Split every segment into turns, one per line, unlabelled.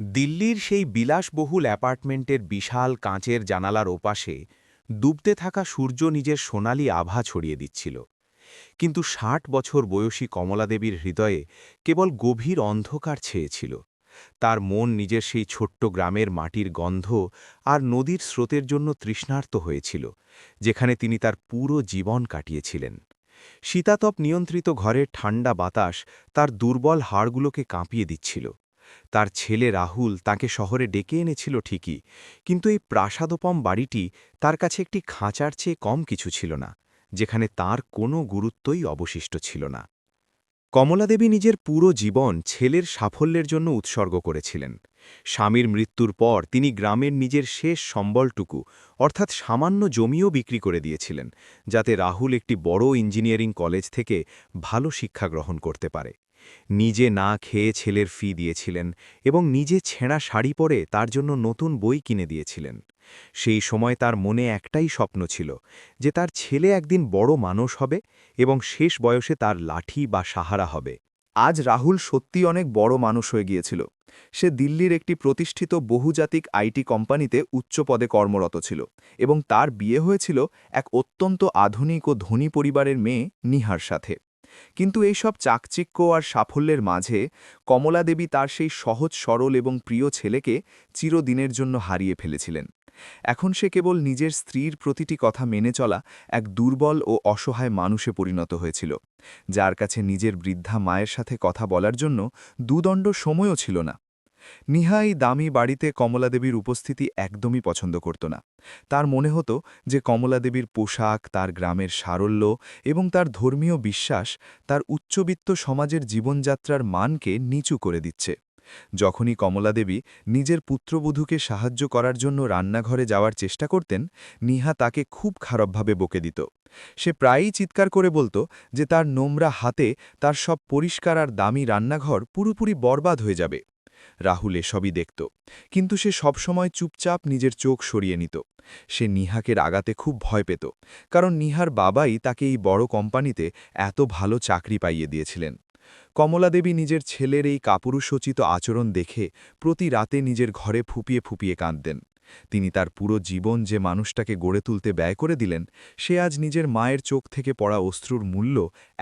দিল্লির সেই বিলাসবহুল অ্যাপার্টমেন্টের বিশাল কাঁচের জানালার ওপাশে ডুবতে থাকা সূর্য নিজের সোনালি আভা ছড়িয়ে দিচ্ছিল। কিন্তু ৬০ বছর বয়সী কমলাদেবীর হৃদয়ে কেবল গভীর অন্ধকার ছেয়েছিল। তার মন নিজের সেই ছোট্ট গ্রামের মাটির গন্ধ আর নদীর স্রোতের জন্য তৃষ্ণার্ত হয়েছিল, যেখানে তিনি তার পুরো জীবন কাটিয়েছিলেন। শীতাতপ নিয়ন্ত্রিত ঘরের ঠান্ডা বাতাস তার দুর্বল হাড়গুলোকে কাঁপিয়ে দিচ্ছিল। তার ছেলে রাহুল তাকে শহরে ডেকে এনেছিল ঠিকই, কিন্তু এই প্রাসাদোপম বাড়িটি তার কাছে একটি খাঁচার চেয়ে কম কিছু ছিল না, যেখানে তার কোনো গুরুত্বই অবশিষ্ট ছিল না। কমলাদেবী নিজের পুরো জীবন ছেলের সাফল্যের জন্য উৎসর্গ করেছিলেন। স্বামীর মৃত্যুর পর তিনি গ্রামের নিজের শেষ সম্বলটুকু, অর্থাৎ সামান্য জমিও বিক্রি করে দিয়েছিলেন, যাতে রাহুল একটি বড় ইঞ্জিনিয়ারিং কলেজ থেকে ভালো শিক্ষা গ্রহণ করতে পারে। নিজে না খেয়ে ছেলের ফি দিয়েছিলেন এবং নিজে ছেঁড়া শাড়ি পরে তার জন্য নতুন বই কিনে দিয়েছিলেন। সেই সময় তার মনে একটাই স্বপ্ন ছিল, যে তার ছেলে একদিন বড় মানুষ হবে এবং শেষ বয়সে তার লাঠি বা সাহারা হবে।
আজ রাহুল সত্যি অনেক বড় মানুষ হয়ে গিয়েছিল। সে দিল্লির একটি প্রতিষ্ঠিত বহুজাতিক আইটি কোম্পানিতে উচ্চ পদে কর্মরত ছিল এবং তার বিয়ে হয়েছিল এক অত্যন্ত আধুনিক ও ধনী পরিবারের মেয়ে নিহার সাথে। কিন্তু এই সব চাকচিক্য আর সাফল্যের মাঝে কমলা দেবী তার সেই সহজ সরল এবং প্রিয় ছেলেকে চিরদিনের জন্য হারিয়ে ফেলেছিলেন। এখন সে কেবল নিজের স্ত্রীর প্রতিটি কথা মেনে চলা এক দুর্বল ও অসহায় মানুষে পরিণত হয়েছিল, যার কাছে নিজের বৃদ্ধা মায়ের সাথে কথা বলার জন্য দুদণ্ড সময়ও ছিল না। নিহা এই দামি বাড়িতে কমলাদেবীর উপস্থিতি একদমই পছন্দ করত না। তার মনে হতো যে কমলাদেবীর পোশাক, তার গ্রামের সারল্য এবং তার ধর্মীয় বিশ্বাস তার উচ্চবিত্ত সমাজের জীবনযাত্রার মানকে নিচু করে দিচ্ছে। যখনই কমলাদেবী নিজের পুত্রবধূকে সাহায্য করার জন্য রান্নাঘরে যাওয়ার চেষ্টা করতেন, নিহা তাকে খুব খারাপভাবে বকে দিত। সে প্রায়ই চিৎকার করে বলত যে তার নোংরা হাতে তার সব পরিষ্কার আর দামি রান্নাঘর পুরোপুরি বরবাদ হয়ে যাবে। রাহুল এসবই দেখত, কিন্তু সে সবসময় চুপচাপ নিজের চোখ সরিয়ে নিত। সে নিহাকে রাগাতে খুব ভয় পেত, কারণ নিহার বাবাই তাকে এই বড় কোম্পানিতে এত ভালো চাকরি পাইয়ে দিয়েছিলেন। কমলাদেবী নিজের ছেলের এই কাপুরুষোচিত আচরণ দেখে প্রতি রাতে নিজের ঘরে ফুপিয়ে ফুপিয়ে কাঁদতেন। তিনি তার পুরো জীবন যে মানুষটাকে গড়ে তুলতে ব্যয় করে দিলেন, সে আজ নিজের মায়ের চোখ থেকে পড়া অশ্রুর মূল্য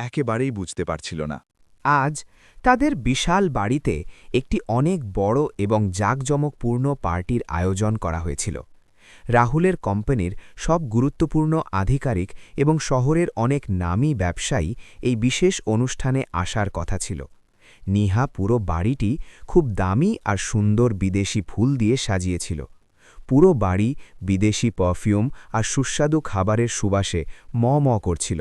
একেবারেই বুঝতে পারছিল না।
আজ তাদের বিশাল বাড়িতে একটি অনেক বড় এবং জাঁকজমকপূর্ণ পার্টির আয়োজন করা হয়েছিল। রাহুলের কোম্পানির সব গুরুত্বপূর্ণ আধিকারিক এবং শহরের অনেক নামী ব্যবসায়ী এই বিশেষ অনুষ্ঠানে আসার কথা ছিল। নিহা পুরো বাড়িটি খুব দামি আর সুন্দর বিদেশি ফুল দিয়ে সাজিয়েছিল। পুরো বাড়ি বিদেশি পারফিউম আর সুস্বাদু খাবারের সুবাসে ম ম করছিল।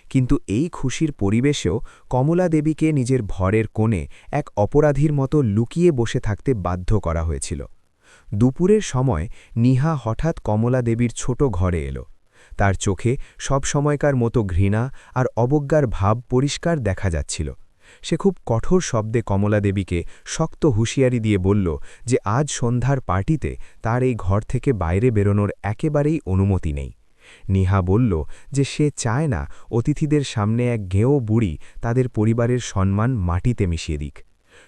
কিন্তু এই খুশির পরিবেশেও কমলা দেবীকে নিজের ভরের কোণে এক অপরাধীর মতো লুকিয়ে বসে থাকতে বাধ্য করা হয়েছিল। দুপুরের সময় নিহা হঠাৎ কমলা দেবীর ছোট ঘরে এলো। তার চোখে সব সময়কার মতো ঘৃণা আর অবজ্ঞার ভাব পরিষ্কার দেখা যাচ্ছিল। সে খুব কঠোর শব্দে কমলা দেবীকে শক্ত হুঁশিয়ারি দিয়ে বলল যে আজ সন্ধ্যার পার্টিতে তার এই ঘর থেকে বাইরে বেরোনোর একেবারেই অনুমতি নেই। নিহা বলল যে সে চায় না অতিথিদের সামনে এক গেঁয়ো বুড়ি তাদের পরিবারের সম্মান মাটিতে মিশিয়ে দিক।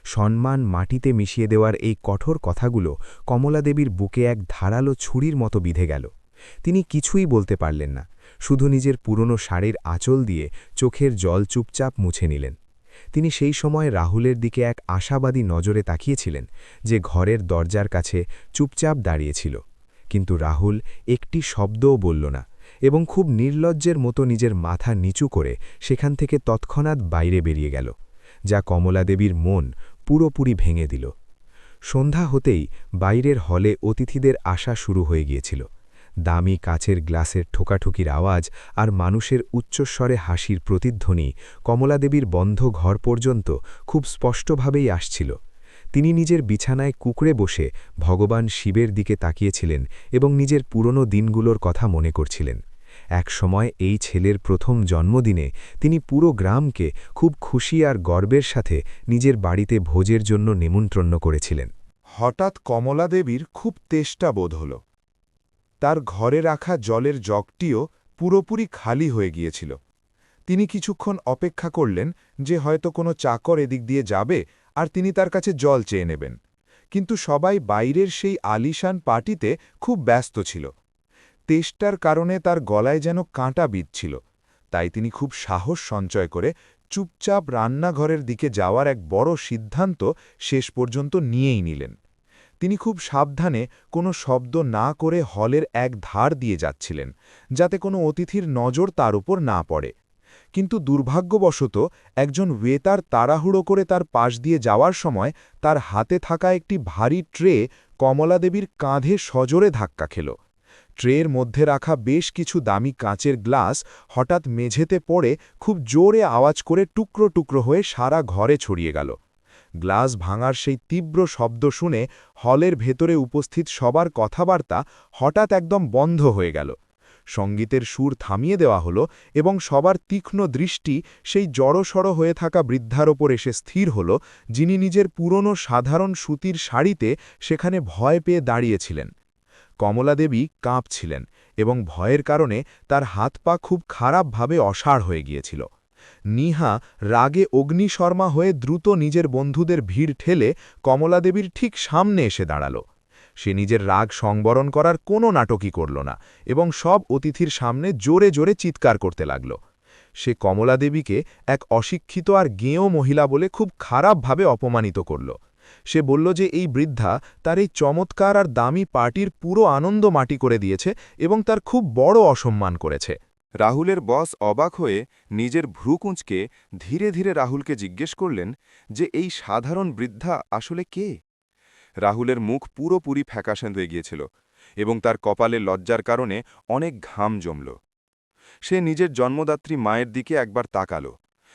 সম্মান মাটিতে মিশিয়ে দেওয়ার এই কঠোর কথাগুলো কমলাদেবীর বুকে এক ধারালো ছুরির মতো বিঁধে গেল। তিনি কিছুই বলতে পারলেন না, শুধু নিজের পুরনো শাড়ির আঁচল দিয়ে চোখের জল চুপচাপ মুছে নিলেন। তিনি সেই সময় রাহুলের দিকে এক আশাবাদী নজরে তাকিয়েছিলেন, যে ঘরের দরজার কাছে চুপচাপ দাঁড়িয়েছিল। কিন্তু রাহুল একটি শব্দও বলল না এবং খুব নির্লজ্জের মতো নিজের মাথা নিচু করে সেখান থেকে তৎক্ষণাৎ বাইরে বেরিয়ে গেল, যা কমলাদেবীর মন পুরোপুরি ভেঙে দিল। সন্ধ্যা হতেই বাইরের হলে অতিথিদের আসা শুরু হয়ে গিয়েছিল। দামি কাচের গ্লাসের ঠোকাঠুকির আওয়াজ আর মানুষের উচ্চস্বরে হাসির প্রতিধ্বনি কমলাদেবীর বন্ধ ঘর পর্যন্ত খুব স্পষ্টভাবেই আসছিল। তিনি নিজের বিছানায় কুঁকড়ে বসে ভগবান শিবের দিকে তাকিয়েছিলেন এবং নিজের পুরনো দিনগুলোর কথা মনে করছিলেন। এক সময় এই ছেলের প্রথম জন্মদিনে তিনি পুরো গ্রামকে খুব খুশি আর গর্বের সাথে নিজের বাড়িতে ভোজের জন্য নিমন্ত্রণ করেছিলেন।
হঠাৎ কমলাদেবীর খুব তেষ্টা বোধ হল। তার ঘরে রাখা জলের জগটিও পুরোপুরি খালি হয়ে গিয়েছিল। তিনি কিছুক্ষণ অপেক্ষা করলেন যে হয়তো কোনো চাকর এদিক দিয়ে যাবে আর তিনি তার কাছে জল চেয়ে নেবেন। কিন্তু সবাই বাইরের সেই আলিশান পার্টিতে খুব ব্যস্ত ছিল। তেষ্টার কারণে তার গলায় যেন কাঁটা বিঁধছিল, তাই তিনি খুব সাহস সঞ্চয় করে চুপচাপ রান্নাঘরের দিকে যাওয়ার এক বড় সিদ্ধান্ত শেষ পর্যন্ত নিয়েই নিলেন। তিনি খুব সাবধানে কোনো শব্দ না করে হলের এক ধার দিয়ে যাচ্ছিলেন, যাতে কোনো অতিথির নজর তার উপর না পড়ে। কিন্তু দুর্ভাগ্যবশত একজন ওয়েটার তাড়াহুড়ো করে তার পাশ দিয়ে যাওয়ার সময় তার হাতে থাকা একটি ভারী ট্রে কমলাদেবীর কাঁধে সজোরে ধাক্কা খেল। ট্রের মধ্যে রাখা বেশ কিছু দামি কাঁচের গ্লাস হঠাৎ মেঝেতে পড়ে খুব জোরে আওয়াজ করে টুকরো টুকরো হয়ে সারা ঘরে ছড়িয়ে গেল। গ্লাস ভাঙার সেই তীব্র শব্দ শুনে হলের ভেতরে উপস্থিত সবার কথাবার্তা হঠাৎ একদম বন্ধ হয়ে গেল। সঙ্গীতের সুর থামিয়ে দেওয়া হলো এবং সবার তীক্ষ্ণ দৃষ্টি সেই জড়সড় হয়ে থাকা বৃদ্ধার ওপর এসে স্থির হল, যিনি নিজের পুরনো সাধারণ সুতির শাড়িতে সেখানে ভয় পেয়ে দাঁড়িয়েছিলেন। কমলাদেবী কাঁপছিলেন এবং ভয়ের কারণে তার হাত পা খুব খারাপভাবে অসাড় হয়ে গিয়েছিল। নিহা রাগে অগ্নিশর্মা হয়ে দ্রুত নিজের বন্ধুদের ভিড় ঠেলে কমলাদেবীর ঠিক সামনে এসে দাঁড়াল। সে নিজের রাগ সংবরণ করার কোনো নাটকই করল না এবং সব অতিথির সামনে জোরে জোরে চিৎকার করতে লাগল। সে কমলাদেবীকে এক অশিক্ষিত আর গেঁয়ো মহিলা বলে খুব খারাপভাবে অপমানিত করল। সে বলল যে এই বৃদ্ধা তার এই চমৎকার আর দামি পার্টির পুরো আনন্দ মাটি করে দিয়েছে এবং তার খুব বড় অসম্মান করেছে।
রাহুলের বস অবাক হয়ে নিজের ভ্রু কুঁচকে ধীরে ধীরে রাহুলকে জিজ্ঞেস করলেন যে এই সাধারণ বৃদ্ধা আসলে কে। রাহুলের মুখ পুরোপুরি ফ্যাকাশে হয়ে গিয়েছিল এবং তার কপালে লজ্জার কারণে অনেক ঘাম জমল। সে নিজের জন্মদাত্রী মায়ের দিকে একবার তাকাল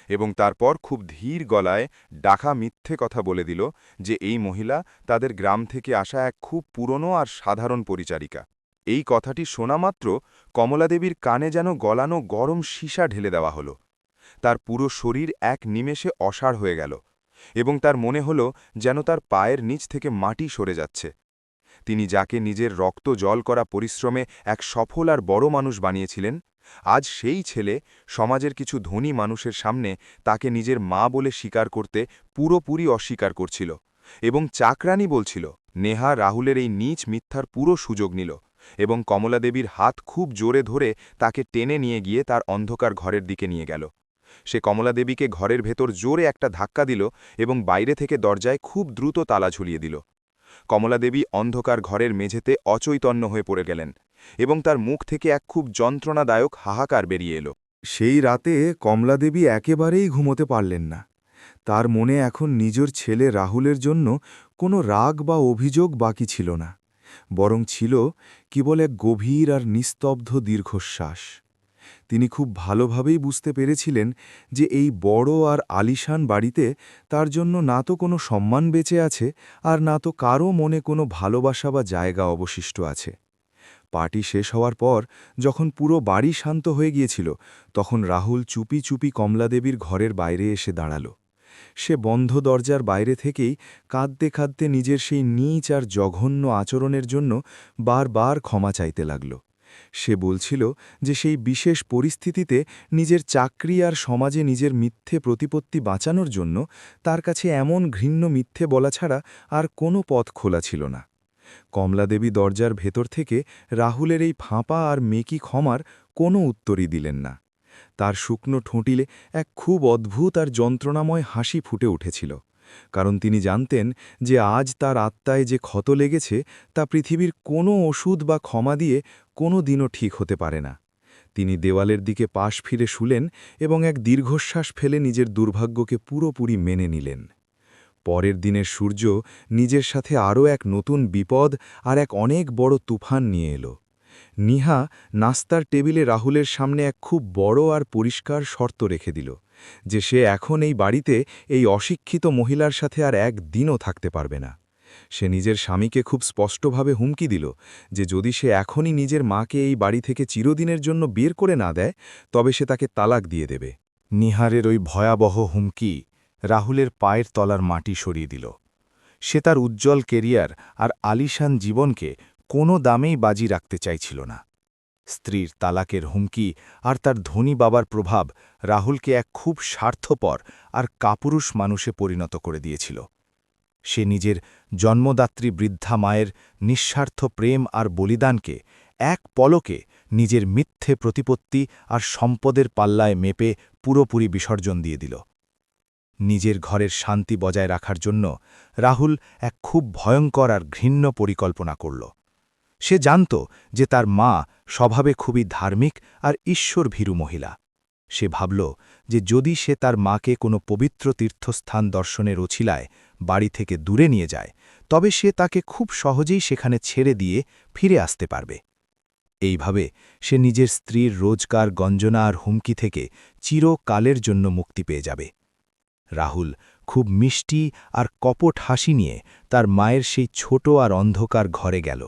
এবং তারপর খুব ধীর গলায় ডাকা মিথ্যে কথা বলে দিল যে এই মহিলা তাদের গ্রাম থেকে আসা এক খুব পুরনো আর সাধারণ পরিচারিকা। এই কথাটি শোনা মাত্র কমলাদেবীর কানে যেন গলানো গরম সীসা ঢেলে দেওয়া হল। তার পুরো শরীর এক নিমেষে অসাড় হয়ে গেল এবং তার মনে হল যেন তার পায়ের নিচ থেকে মাটি সরে যাচ্ছে। তিনি যাকে নিজের রক্ত জল করা পরিশ্রমে এক সফল আর বড় মানুষ বানিয়েছিলেন, আজ সেই ছেলে সমাজের কিছু ধনী মানুষের সামনে তাকে নিজের মা বলে স্বীকার করতে পুরোপুরি অস্বীকার করছিল এবং চাকরানি বলছিল। নেহা রাহুলের এই নীচ মিথ্যার পুরো সুযোগ নিল এবং কমলাদেবীর হাত খুব জোরে ধরে তাকে টেনে নিয়ে গিয়ে তার অন্ধকার ঘরের দিকে নিয়ে গেল। সে কমলাদেবীকে ঘরের ভেতর জোরে একটা ধাক্কা দিল এবং বাইরে থেকে দরজায় খুব দ্রুত তালা ঝুলিয়ে দিল। কমলাদেবী অন্ধকার ঘরের মেঝেতে অচৈতন্য হয়ে পড়ে গেলেন এবং তার মুখ থেকে এক খুব যন্ত্রণাদায়ক হাহাকার বেরিয়ে এলো।
সেই রাতে কমলাদেবী একেবারেই ঘুমোতে পারলেন না। তার মনে এখন নিজের ছেলে রাহুলের জন্য কোনো রাগ বা অভিযোগ বাকি ছিল না, বরং ছিল কেবল এক গভীর আর নিস্তব্ধ দীর্ঘশ্বাস। তিনি খুব ভালোভাবেই বুঝতে পেরেছিলেন যে এই বড় আর আলিশান বাড়িতে তার জন্য না তো কোনো সম্মান বেঁচে আছে আর না তো কারও মনে কোনো ভালোবাসা বা জায়গা অবশিষ্ট আছে। পার্টি শেষ হওয়ার পর যখন পুরো বাড়ি শান্ত হয়ে গিয়েছিল, তখন রাহুল চুপি চুপি কমলাদেবীর ঘরের বাইরে এসে দাঁড়াল। সে বন্ধ দরজার বাইরে থেকেই কাঁদতে কাঁদতে নিজের সেই নীচ আর জঘন্য আচরণের জন্য বারবার ক্ষমা চাইতে লাগল। সে বলছিল যে সেই বিশেষ পরিস্থিতিতে নিজের চাকরি আর সমাজে নিজের মিথ্যে প্রতিপত্তি বাঁচানোর জন্য তার কাছে এমন ঘৃণ্য মিথ্যে বলা ছাড়া আর কোনো পথ খোলা ছিল না। কমলাদেবী দরজার ভেতর থেকে রাহুলের এই ফাঁপা আর মেকি ক্ষমার কোনো উত্তরই দিলেন না। তার শুকনো ঠোঁটিলে এক খুব অদ্ভুত আর যন্ত্রণাময় হাসি ফুটে উঠেছিল, কারণ তিনি জানতেন যে আজ তার আত্মায় যে ক্ষত লেগেছে তা পৃথিবীর কোনো ওষুধ বা ক্ষমা দিয়ে কোনো দিনও ঠিক হতে পারে না। তিনি দেওয়ালের দিকে পাশ ফিরে শুলেন এবং এক দীর্ঘশ্বাস ফেলে নিজের দুর্ভাগ্যকে পুরোপুরি মেনে নিলেন। পরের দিনের সূর্য নিজের সাথে আরও এক নতুন বিপদ আর এক অনেক বড় তুফান নিয়ে এলো। নিহা নাস্তার টেবিলে রাহুলের সামনে এক খুব বড় আর পরিষ্কার শর্ত রেখে দিল যে সে এখন এই বাড়িতে এই অশিক্ষিত মহিলার সাথে আর একদিনও থাকতে পারবে না। সে নিজের স্বামীকে খুব স্পষ্টভাবে হুমকি দিল যে যদি সে এখনই নিজের মাকে এই বাড়ি থেকে চিরদিনের জন্য বের করে না দেয়, তবে সে তাকে তালাক দিয়ে দেবে।
নিহারের ওই ভয়াবহ হুমকি রাহুলের পায়ের তলার মাটি সরিয়ে দিল। সে তার উজ্জ্বল কেরিয়ার আর আলিশান জীবনকে কোনো দামেই বাজি রাখতে চাইছিল না। স্ত্রীর তালাকের হুমকি আর তার ধনী বাবার প্রভাব রাহুলকে এক খুব স্বার্থপর আর কাপুরুষ মানুষে পরিণত করে দিয়েছিল। সে নিজের জন্মদাত্রী বৃদ্ধা মায়ের নিঃস্বার্থ প্রেম আর বলিদানকে এক পলকে নিজের মিথ্যে প্রতিপত্তি আর সম্পদের পাল্লায় মেপে পুরোপুরি বিসর্জন দিয়ে দিল। নিজের ঘরের শান্তি বজায় রাখার জন্য রাহুল এক খুব ভয়ঙ্কর আর ঘৃণ্য পরিকল্পনা করল। সে জানত যে তার মা স্বভাবে খুবই ধার্মিক আর ঈশ্বরভীরু মহিলা। সে ভাবল যে যদি সে তার মাকে কোনো পবিত্র তীর্থস্থান দর্শনের অছিলায় বাড়ি থেকে দূরে নিয়ে যায়, তবে সে তাকে খুব সহজেই সেখানে ছেড়ে দিয়ে ফিরে আসতে পারবে। এইভাবে সে নিজের স্ত্রীর রোজকার গঞ্জনা আর হুমকি থেকে চিরকালের জন্য মুক্তি পেয়ে যাবে। রাহুল খুব মিষ্টি আর কপট হাসি নিয়ে তার মায়ের সেই ছোট আর অন্ধকার ঘরে গেল।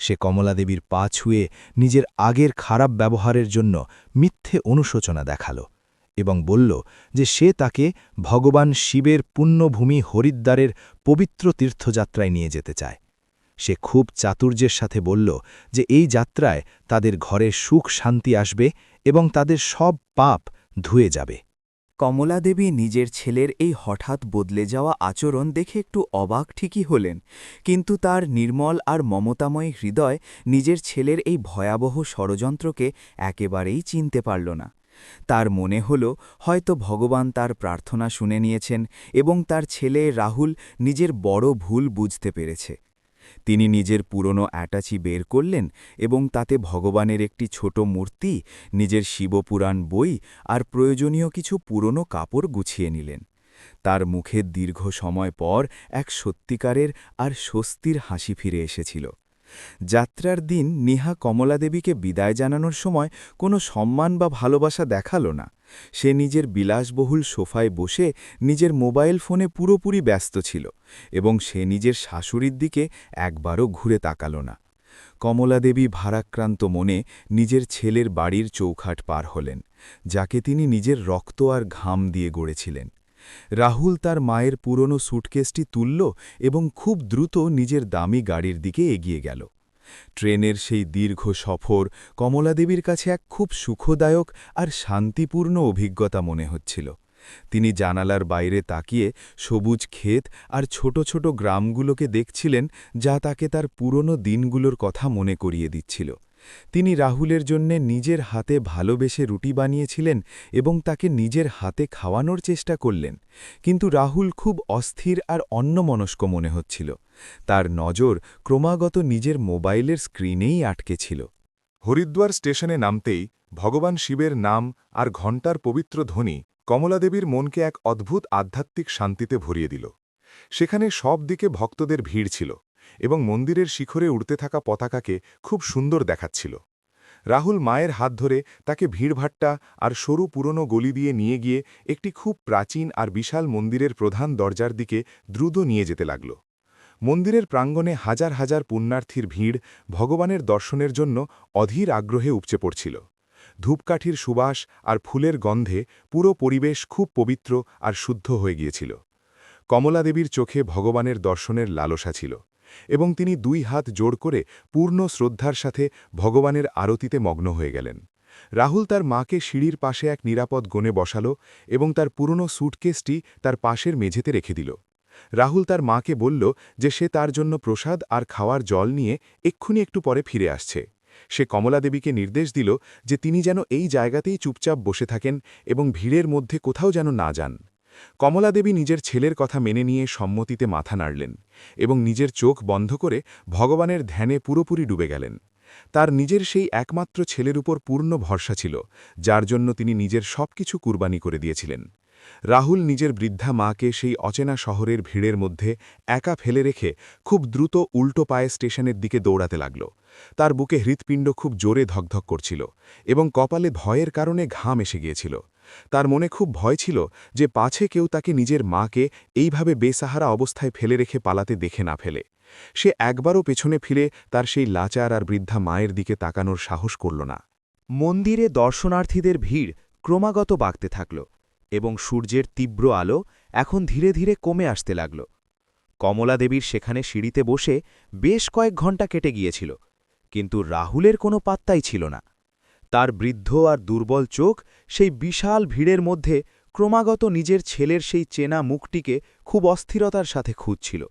সে কমলাদেবীর পা ছুঁয়ে নিজের আগের খারাপ ব্যবহারের জন্য মিথ্যে অনুশোচনা দেখাল এবং বলল যে সে তাকে ভগবান শিবের পুণ্যভূমি হরিদ্বারের পবিত্র তীর্থযাত্রায় নিয়ে যেতে চায়। সে খুব চাতুর্যের সাথে বলল যে এই যাত্রায় তাদের ঘরে সুখ শান্তি আসবে এবং তাদের সব পাপ ধুয়ে যাবে।
কমলাদেবী নিজের ছেলের এই হঠাৎ বদলে যাওয়া আচরণ দেখে একটু অবাক ঠিকই হলেন, কিন্তু তার নির্মল আর মমতাময় হৃদয় নিজের ছেলের এই ভয়াবহ ষড়যন্ত্রকে একেবারেই চিনতে পারল না। তার মনে হল হয়তো ভগবান তার প্রার্থনা শুনে নিয়েছেন এবং তার ছেলে রাহুল নিজের বড় ভুল বুঝতে পেরেছে। তিনি নিজের পুরনো অ্যাটাচি বের করলেন এবং তাতে ভগবানের একটি ছোট মূর্তি, নিজের শিবপুরাণ বই আর প্রয়োজনীয় কিছু পুরনো কাপড় গুছিয়ে নিলেন। তার মুখে দীর্ঘ সময় পর এক সত্যিকারের আর স্বস্তির হাসি ফিরে এসেছিল। যাত্রার দিন নেহা কমলাদেবীকে বিদায় জানানোর সময় কোনো সম্মান বা ভালোবাসা দেখাল না। সে নিজের বিলাসবহুল সোফায় বসে নিজের মোবাইল ফোনে পুরোপুরি ব্যস্ত ছিল এবং সে নিজের শাশুড়ির দিকে একবারও ঘুরে তাকাল না। কমলাদেবী ভারাক্রান্ত মনে নিজের ছেলের বাড়ির চৌখাট পার হলেন, যাকে তিনি নিজের রক্ত আর ঘাম দিয়ে গড়েছিলেন। রাহুল তার মায়ের পুরনো স্যুটকেসটি তুলল এবং খুব দ্রুত নিজের দামি গাড়ির দিকে এগিয়ে গেল। ট্রেনের সেই দীর্ঘ সফর কমলাদেবীর কাছে এক খুব সুখদায়ক আর শান্তিপূর্ণ অভিজ্ঞতা মনে হচ্ছিল। তিনি জানালার বাইরে তাকিয়ে সবুজ ক্ষেত আর ছোট ছোট গ্রামগুলোকে দেখছিলেন, যা তাকে তার পুরনো দিনগুলোর কথা মনে করিয়ে দিচ্ছিল। তিনি রাহুলের জন্যে নিজের হাতে ভালোবেসে রুটি বানিয়েছিলেন এবং তাকে নিজের হাতে খাওয়ানোর চেষ্টা করলেন, কিন্তু রাহুল খুব অস্থির আর অন্যমনস্ক মনে হচ্ছিল। তার নজর ক্রমাগত নিজের মোবাইলের স্ক্রিনেই আটকে ছিল।
হরিদ্বার স্টেশনে নামতেই ভগবান শিবের নাম আর ঘণ্টার পবিত্র ধ্বনি কমলাদেবীর মনকে এক অদ্ভুত আধ্যাত্মিক শান্তিতে ভরিয়ে দিল। সেখানে সব দিকে ভক্তদের ভিড় ছিল এবং মন্দিরের শিখরে উড়তে থাকা পতাকাকে খুব সুন্দর দেখাচ্ছিল। রাহুল মায়ের হাত ধরে তাকে ভিড়ভাট্টা আর সরু পুরনো গলি দিয়ে নিয়ে গিয়ে একটি খুব প্রাচীন আর বিশাল মন্দিরের প্রধান দরজার দিকে দ্রুত নিয়ে যেতে লাগল। মন্দিরের প্রাঙ্গণে হাজার হাজার পুণ্যার্থীর ভিড় ভগবানের দর্শনের জন্য অধীর আগ্রহে উপচে পড়ছিল। ধূপকাঠির সুবাস আর ফুলের গন্ধে পুরো পরিবেশ খুব পবিত্র আর শুদ্ধ হয়ে গিয়েছিল। কমলাদেবীর চোখে ভগবানের দর্শনের লালসা ছিল এবং তিনি দুই হাত জোড় করে পূর্ণ শ্রদ্ধার সাথে ভগবানের আরতিতে মগ্ন হয়ে গেলেন। রাহুল তার মাকে সিঁড়ির পাশে এক নিরাপদ কোণে বসাল এবং তার পুরনো স্যুটকেসটি তার পাশের মেঝেতে রেখে দিল। রাহুল তার মাকে বলল যে সে তার জন্য প্রসাদ আর খাওয়ার জল নিয়ে এক্ষুনি একটু পরে ফিরে আসছে। সে কমলাদেবীকে নির্দেশ দিল যে তিনি যেন এই জায়গাতেই চুপচাপ বসে থাকেন এবং ভিড়ের মধ্যে কোথাও যেন না যান। কমলাদেবী নিজের ছেলের কথা মেনে নিয়ে সম্মতিতে মাথা নাড়লেন এবং নিজের চোখ বন্ধ করে ভগবানের ধ্যানে পুরোপুরি ডুবে গেলেন। তার নিজের সেই একমাত্র ছেলের উপর পূর্ণ ভরসা ছিল, যার জন্য তিনি নিজের সবকিছু কুরবানি করে দিয়েছিলেন। রাহুল নিজের বৃদ্ধা মাকে সেই অচেনা শহরের ভিড়ের মধ্যে একা ফেলে রেখে খুব দ্রুত উল্টো পায়ে স্টেশনের দিকে দৌড়াতে লাগল। তার বুকে হৃৎপিণ্ড খুব জোরে ধকধক করছিল এবং কপালে ভয়ের কারণে ঘাম এসে গিয়েছিল। তার মনে খুব ভয় ছিল যে পাছে কেউ তাকে নিজের মাকে এইভাবে বেসাহারা অবস্থায় ফেলে রেখে পালাতে দেখে না ফেলে। সে একবারও পেছনে ফিরে তার সেই লাচার আর বৃদ্ধা মায়ের দিকে তাকানোর সাহস করল না।
মন্দিরে দর্শনার্থীদের ভিড় ক্রমাগত বাড়তে থাকল এবং সূর্যের তীব্র আলো এখন ধীরে ধীরে কমে আসতে লাগল। কমলাদেবীর সেখানে সিঁড়িতে বসে বেশ কয়েক ঘণ্টা কেটে গিয়েছিল, কিন্তু রাহুলের কোনো পাত্তাই ছিল না। তার বৃদ্ধ আর দুর্বল চোখ সেই বিশাল ভিড়ের মধ্যে
ক্রমাগত নিজের ছেলের সেই চেনা মুখটিকে খুব অস্থিরতার সাথে খুঁজছিল।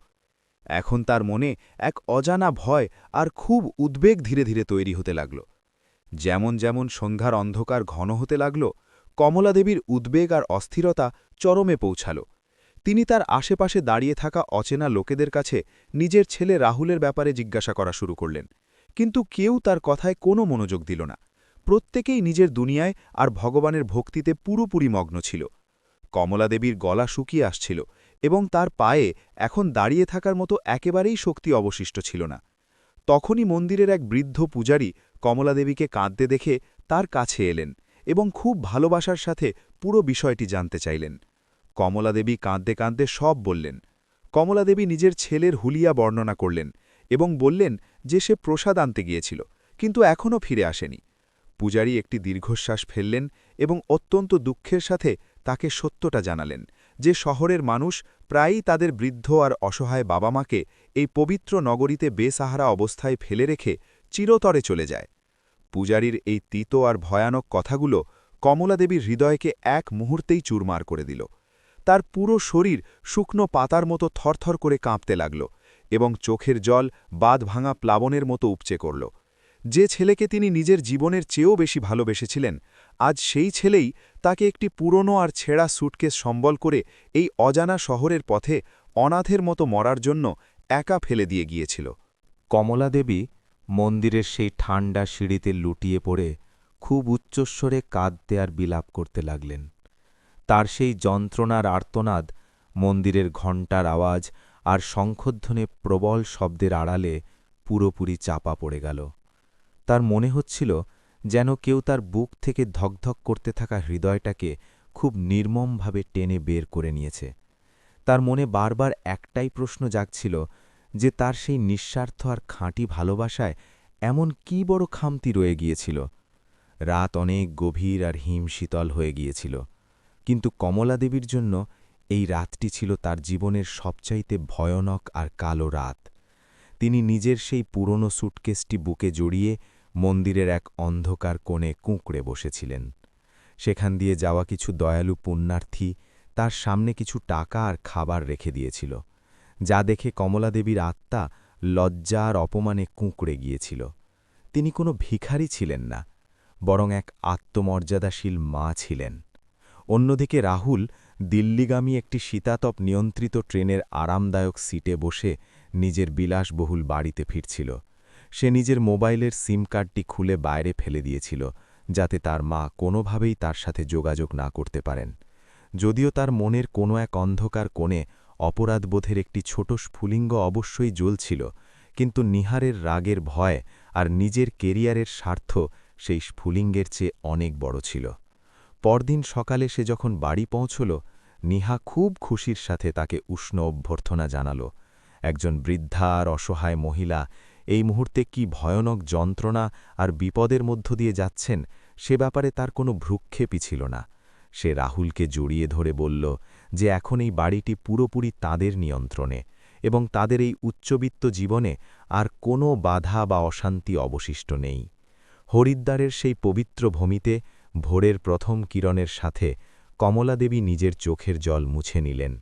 এখন তার মনে এক অজানা ভয় আর খুব উদ্বেগ ধীরে ধীরে তৈরি হতে লাগল। যেমন যেমন সন্ধ্যার অন্ধকার ঘন হতে লাগল, কমলাদেবীর উদ্বেগ আর অস্থিরতা চরমে পৌঁছাল। তিনি তার আশেপাশে দাঁড়িয়ে থাকা অচেনা লোকেদের কাছে নিজের ছেলে রাহুলের ব্যাপারে জিজ্ঞাসা করা শুরু করলেন, কিন্তু কেউ তার কথায় কোনো মনোযোগ দিল না। প্রত্যেকেই নিজের দুনিয়ায় আর ভগবানের ভক্তিতে পুরোপুরি মগ্ন ছিল। কমলাদেবীর গলা শুকিয়ে আসছিল এবং তার পায়ে এখন দাঁড়িয়ে থাকার মতো একেবারেই শক্তি অবশিষ্ট ছিল না। তখনই মন্দিরের এক বৃদ্ধ পূজারী কমলাদেবীকে কাঁদতে দেখে তার কাছে এলেন এবং খুব ভালোবাসার সাথে পুরো বিষয়টি জানতে চাইলেন। কমলাদেবী কাঁদতে কাঁদতে সব বললেন। কমলাদেবী নিজের ছেলের হুলিয়া বর্ণনা করলেন এবং বললেন যে সে প্রসাদ আনতে গিয়েছিল, কিন্তু এখনও ফিরে আসেনি। পূজারী একটি দীর্ঘশ্বাস ফেললেন এবং অত্যন্ত দুঃখের সাথে তাকে সত্যটা জানালেন যে শহরের মানুষ প্রায়ই তাদের বৃদ্ধ আর অসহায় বাবা মাকে এই পবিত্র নগরীতে বেসাহারা অবস্থায় ফেলে রেখে চিরতরে চলে যায়। পূজারীর এই তিতো আর ভয়ানক কথাগুলো কমলাদেবীর হৃদয়কে এক মুহূর্তেই চুরমার করে দিল। তার পুরো শরীর শুকনো পাতার মতো থরথর করে কাঁপতে লাগল এবং চোখের জল বাঁধভাঙা প্লাবনের মতো উপচে করল। যে ছেলেকে তিনি নিজের জীবনের চেয়েও বেশি ভালোবেসেছিলেন, আজ সেই ছেলেই তাকে একটি পুরনো আর ছেঁড়া সুটকেস সম্বল করে এই অজানা শহরের পথে অনাথের মতো মরার জন্য একা ফেলে দিয়ে গিয়েছিল।
কমলাদেবী মন্দিরের সেই ঠান্ডা সিঁড়িতে লুটিয়ে পড়ে খুব উচ্চস্বরে কাঁদতে আর বিলাপ করতে লাগলেন। তার সেই যন্ত্রণার আর্তনাদ মন্দিরের ঘণ্টার আওয়াজ আর শঙ্খধ্বনি প্রবল শব্দের আড়ালে পুরোপুরি চাপা পড়ে গেল। তার মনে হচ্ছিল যেন কেউ তার বুক থেকে ধকধক করতে থাকা হৃদয়টাকে খুব নির্মমভাবে টেনে বের করে নিয়েছে। তার মনে বারবার একটাই প্রশ্ন জাগছিল যে তার সেই নিঃস্বার্থ আর খাঁটি ভালোবাসায় এমন কি বড় খামতি রয়ে গিয়েছিল। রাত অনেক গভীর আর হিমশীতল হয়ে গিয়েছিল, কিন্তু কমলাদেবীর জন্য এই রাতটি ছিল তার জীবনের সবচাইতে ভয়ানক আর কালো রাত। তিনি নিজের সেই পুরনো সুটকেসটি বুকে জড়িয়ে মন্দিরের এক অন্ধকার কোণে কুঁকড়ে বসেছিলেন। সেখান দিয়ে যাওয়া কিছু দয়ালু পুণ্যার্থী তার সামনে কিছু টাকা আর খাবার রেখে দিয়েছিল, যা দেখে কমলাদেবীর আত্মা লজ্জা আর অপমানে কুঁকড়ে গিয়েছিল। তিনি কোনো ভিখারি ছিলেন না, বরং এক আত্মমর্যাদাশীল মা ছিলেন। অন্যদিকে রাহুল দিল্লিগামী একটি শীতাতপ নিয়ন্ত্রিত ট্রেনের আরামদায়ক সিটে বসে নিজের বিলাসবহুল বাড়িতে ফিরছিল। সে নিজের মোবাইলের সিম কার্ডটি খুলে বাইরে ফেলে দিয়েছিল, যাতে তার মা কোনোভাবেই তার সাথে যোগাযোগ না করতে পারেন। যদিও তার মনের কোনো এক অন্ধকার কোণে অপরাধবোধের একটি ছোট স্ফুলিঙ্গ অবশ্যই জ্বলছিল, কিন্তু নিহারের রাগের ভয় আর নিজের কেরিয়ারের স্বার্থ সেই স্ফুলিঙ্গের চেয়ে অনেক বড় ছিল। পরদিন সকালে সে যখন বাড়ি পৌঁছল, নিহা খুব খুশির সাথে তাকে উষ্ণ অভ্যর্থনা জানাল। একজন বৃদ্ধা আর অসহায় মহিলা এই মুহূর্তে কি ভয়ানক যন্ত্রণা আর বিপদের মধ্য দিয়ে যাচ্ছেন সে ব্যাপারে তার কোনো ভ্রুক্ষেপই ছিল না। সে রাহুলকে জড়িয়ে ধরে বলল যে এখন এই বাড়িটি পুরোপুরি তাদের নিয়ন্ত্রণে এবং তাদের এই উচ্চবিত্ত জীবনে আর কোনো বাধা বা অশান্তি অবশিষ্ট নেই। হরিদ্বারের সেই পবিত্র ভূমিতে ভোরের প্রথম কিরণের সাথে কমলাদেবী নিজের চোখের জল মুছে নিলেন।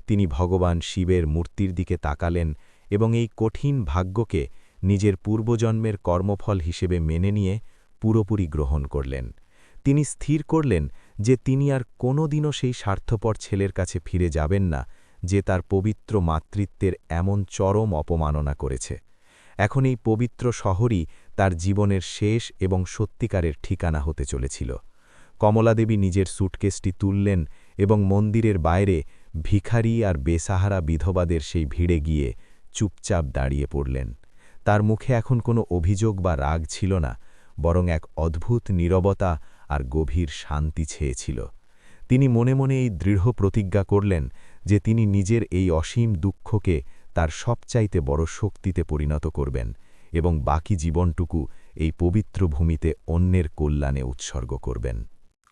তিনি ভগবান শিবের মূর্তির দিকে তাকালেন এবং এই কঠিন ভাগ্যকে নিজের পূর্বজন্মের কর্মফল হিসেবে মেনে নিয়ে পুরোপুরি গ্রহণ করলেন। তিনি স্থির করলেন যে তিনি আর কোনোদিনও সেই স্বার্থপর ছেলের কাছে ফিরে যাবেন না, যে তার পবিত্র মাতৃত্বের এমন চরম অপমাননা করেছে। এখন এই পবিত্র শহরই তার জীবনের শেষ এবং সত্যিকারের ঠিকানা হতে চলেছিল। কমলাদেবী নিজের সুটকেসটি তুললেন এবং মন্দিরের বাইরে ভিখারি আর বেসাহারা বিধবাদের সেই ভিড়ে গিয়ে চুপচাপ দাঁড়িয়ে পড়লেন। তার মুখে এখন কোনো অভিযোগ বা রাগ ছিল না, বরং এক অদ্ভুত নীরবতা আর গভীর শান্তি ছেয়েছিল। তিনি মনে মনে এই দৃঢ় প্রতিজ্ঞা করলেন যে তিনি নিজের এই অসীম দুঃখকে তার সবচাইতে বড় শক্তিতে পরিণত করবেন এবং বাকি জীবনটুকু এই পবিত্র ভূমিতে অন্যের কল্যাণে উৎসর্গ করবেন।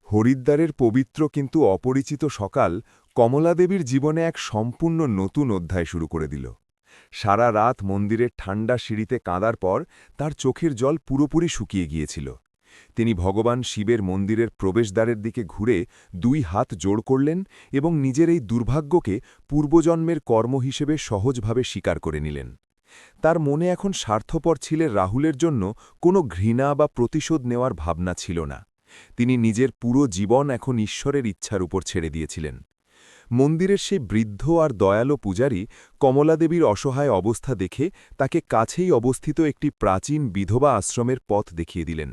হরিদ্বারের পবিত্র কিন্তু অপরিচিত সকাল কমলাদেবীর জীবনে এক সম্পূর্ণ নতুন অধ্যায় শুরু করে দিল। সারা রাত মন্দিরের ঠান্ডা সিঁড়িতে কাঁদার পর তার চোখের জল পুরোপুরি শুকিয়ে গিয়েছিল, তিনি ভগবান শিবের মন্দিরের প্রবেশদ্বারের দিকে ঘুরে 2 হাত জোড় করলেন এবং নিজের এই দুর্ভাগ্যকে পূর্বজন্মের কর্ম হিসেবে সহজভাবে স্বীকার করে নিলেন। তার মনে এখন স্বার্থপর ছেলে রাহুলের জন্য কোনো ঘৃণা বা প্রতিশোধ নেওয়ার ভাবনা ছিল না। তিনি নিজের পুরো জীবন এখন ঈশ্বরের ইচ্ছার উপর ছেড়ে দিয়েছিলেন। মন্দিরের সেই বৃদ্ধ আর দয়ালু পূজারী কমলাদেবীর অসহায় অবস্থা দেখে তাকে কাছেই অবস্থিত একটি প্রাচীন বিধবা আশ্রমের পথ দেখিয়ে দিলেন।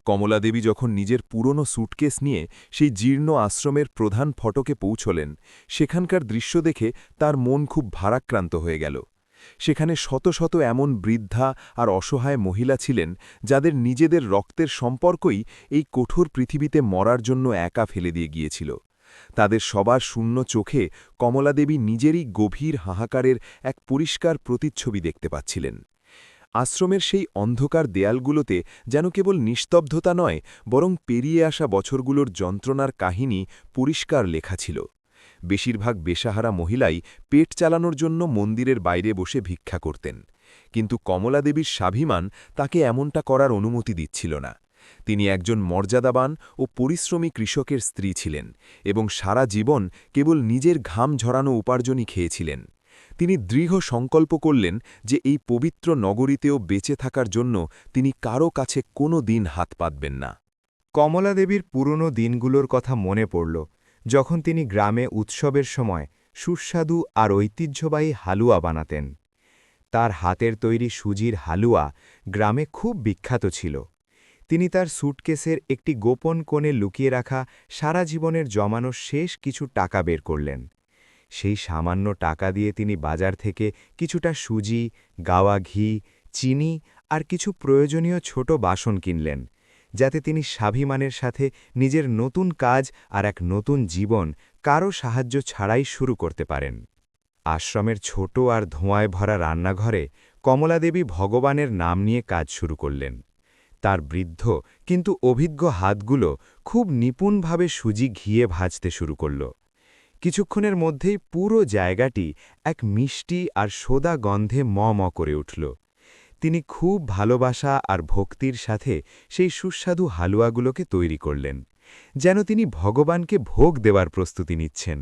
কমলাদেবী যখন নিজের পুরনো স্যুটকেস নিয়ে সেই জীর্ণ আশ্রমের প্রধান ফটকে পৌঁছলেন, সেখানকার দৃশ্য দেখে তার মন খুব ভারাক্রান্ত হয়ে গেল। সেখানে শত শত এমন বৃদ্ধা আর অসহায় মহিলা ছিলেন যাদের নিজেদের রক্তের সম্পর্কই এই কঠোর পৃথিবীতে মরার জন্য একা ফেলে দিয়ে গিয়েছিল। তাদের সবার শূন্য চোখে কমলাদেবী নিজেরই গভীর হাহাকারের এক পরিষ্কার প্রতিচ্ছবি দেখতে পাচ্ছিলেন। আশ্রমের সেই অন্ধকার দেয়ালগুলোতে যেন কেবল নিস্তব্ধতা নয়, বরং পেরিয়ে আসা বছরগুলোর যন্ত্রণার কাহিনী পরিষ্কার লেখা ছিল। বেশিরভাগ বেসাহারা মহিলাই পেট চালানোর জন্য মন্দিরের বাইরে বসে ভিক্ষা করতেন, কিন্তু কমলাদেবীর স্বাভিমান তাকে এমনটা করার অনুমতি দিচ্ছিল না। তিনি একজন মর্যাদাবান ও পরিশ্রমী কৃষকের স্ত্রী ছিলেন এবং সারা জীবন কেবল নিজের ঘাম ঝরানো উপার্জনই খেয়েছিলেন। তিনি দৃঢ় সংকল্প করলেন যে এই পবিত্র নগরীতেও বেঁচে থাকার জন্য তিনি কারও কাছে কোনো দিন হাত পাতবেন না।
কমলাদেবীর পুরনো দিনগুলোর কথা মনে পড়ল, যখন তিনি গ্রামে উৎসবের সময় সুস্বাদু আর ঐতিহ্যবাহী হালুয়া বানাতেন। তার হাতের তৈরি সুজির হালুয়া গ্রামে খুব বিখ্যাত ছিল। তিনি তার স্যুটকেসের একটি গোপন কোণে লুকিয়ে রাখা সারা জীবনের জমানো শেষ কিছু টাকা বের করলেন। সেই সামান্য টাকা দিয়ে তিনি বাজার থেকে কিছুটা সুজি, গাওয়া ঘি, চিনি আর কিছু প্রয়োজনীয় ছোট বাসন কিনলেন, যাতে তিনি স্বাভিমানের সাথে নিজের নতুন কাজ আর এক নতুন জীবন কারও সাহায্য ছাড়াই শুরু করতে পারেন। আশ্রমের ছোট আর ধোঁয়ায় ভরা রান্নাঘরে কমলাদেবী ভগবানের নাম নিয়ে কাজ শুরু করলেন। তার বৃদ্ধ কিন্তু অভিজ্ঞ হাতগুলো খুব নিপুণভাবে সুজি ঘিয়ে ভাজতে শুরু করল। কিছুক্ষণের মধ্যেই পুরো জায়গাটি এক মিষ্টি আর সোদা গন্ধে ম করে উঠল। তিনি খুব ভালোবাসা আর ভক্তির সাথে সেই সুস্বাদু হালুয়াগুলোকে তৈরি করলেন, যেন তিনি ভগবানকে ভোগ দেওয়ার প্রস্তুতি নিচ্ছেন।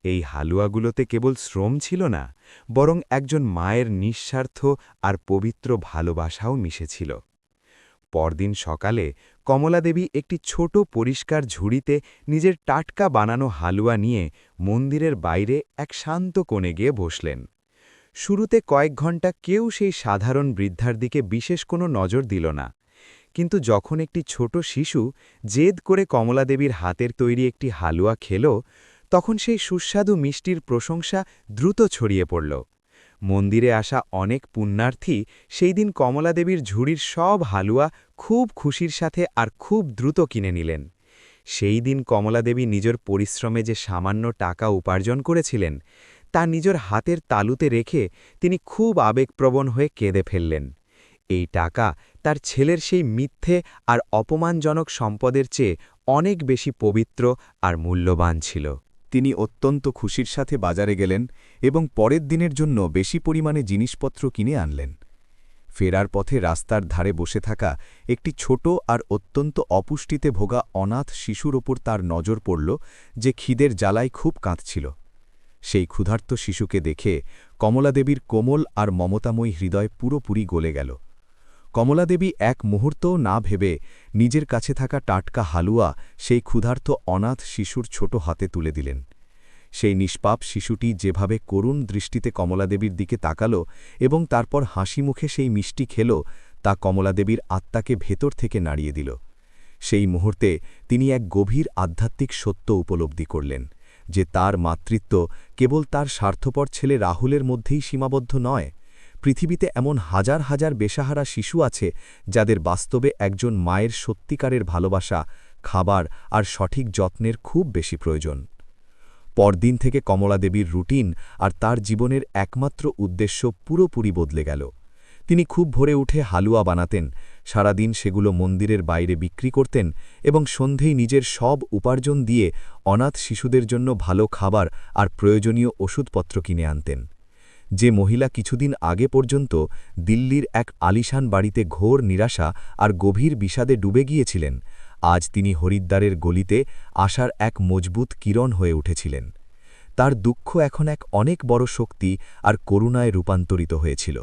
এই হালুয়াগুলোতে কেবল শ্রম ছিল না, বরং একজন মায়ের নিঃস্বার্থ আর পবিত্র ভালোবাসাও মিশেছিল। পরদিন সকালে কমলাদেবী একটি ছোট পরিষ্কার ঝুড়িতে নিজের টাটকা বানানো হালুয়া নিয়ে মন্দিরের বাইরে এক শান্ত কোণে গিয়ে বসলেন। শুরুতে কয়েক ঘণ্টা কেউ সেই সাধারণ বৃদ্ধার দিকে বিশেষ কোনো নজর দিল না, কিন্তু যখন একটি ছোট শিশু জেদ করে কমলাদেবীর হাতের তৈরি একটি হালুয়া খেল, তখন সেই সুস্বাদু মিষ্টির প্রশংসা দ্রুত ছড়িয়ে পড়ল। মন্দিরে আসা অনেক পুণ্যার্থী সেই দিন কমলাদেবীর ঝুড়ির সব হালুয়া খুব খুশির সাথে আর খুব দ্রুত কিনে নিলেন। সেই দিন কমলাদেবী নিজের পরিশ্রমে যে সামান্য টাকা উপার্জন করেছিলেন, তা নিজের হাতের তালুতে রেখে তিনি খুব আবেগপ্রবণ হয়ে কেঁদে ফেললেন। এই টাকা তার ছেলের সেই মিথ্যে আর অপমানজনক সম্পদের চেয়ে অনেক বেশি পবিত্র আর মূল্যবান ছিল।
তিনি অত্যন্ত খুশির সাথে বাজারে গেলেন এবং পরের দিনের জন্য বেশি পরিমাণে জিনিসপত্র কিনে আনলেন। ফেরার পথে রাস্তার ধারে বসে থাকা একটি ছোট আর অত্যন্ত অপুষ্টিতে ভোগা অনাথ শিশুর ওপর তার নজর পড়ল, যে খিদের জ্বালায় খুব কাঁদছিল। সেই ক্ষুধার্ত শিশুকে দেখে কমলাদেবীর কোমল আর মমতাময়ী হৃদয় পুরোপুরি গলে গেল। কমলাদেবী এক মুহূর্তও না ভেবে নিজের কাছে থাকা টাটকা হালুয়া সেই ক্ষুধার্ত অনাথ শিশুর ছোট হাতে তুলে দিলেন। সেই নিষ্পাপ শিশুটি যেভাবে করুণ দৃষ্টিতে কমলাদেবীর দিকে তাকাল এবং তারপর হাসি মুখে সেই মিষ্টি খেল, তা কমলাদেবীর আত্মাকে ভেতর থেকে নাড়িয়ে দিল। সেই মুহূর্তে তিনি এক গভীর আধ্যাত্মিক সত্য উপলব্ধি করলেন, যে তার মাতৃত্ব কেবল তার স্বার্থপর ছেলে রাহুলের মধ্যেই সীমাবদ্ধ নয়। পৃথিবীতে এমন হাজার হাজার বেসাহারা শিশু আছে যাদের বাস্তবে একজন মায়ের সত্যিকারের ভালোবাসা, খাবার আর সঠিক যত্নের খুব বেশি প্রয়োজন। পরদিন থেকে কমলাদেবীর রুটিন আর তার জীবনের একমাত্র উদ্দেশ্য পুরোপুরি বদলে গেল। তিনি খুব ভোরে উঠে হালুয়া বানাতেন, সারাদিন সেগুলো মন্দিরের বাইরে বিক্রি করতেন এবং সন্ধেই নিজের সব উপার্জন দিয়ে অনাথ শিশুদের জন্য ভালো খাবার আর প্রয়োজনীয় ওষুধপত্র কিনে আনতেন। যে মহিলা কিছুদিন আগে পর্যন্ত দিল্লির এক আলিশান বাড়িতে ঘোর নিরাশা আর গভীর বিষাদে ডুবে গিয়েছিলেন, আজ তিনি হরিদ্বারের গলিতে আশার এক মজবুত কিরণ হয়ে উঠেছিলেন। তার দুঃখ এখন এক অনেক বড় শক্তি আর করুণায় রূপান্তরিত হয়েছিল।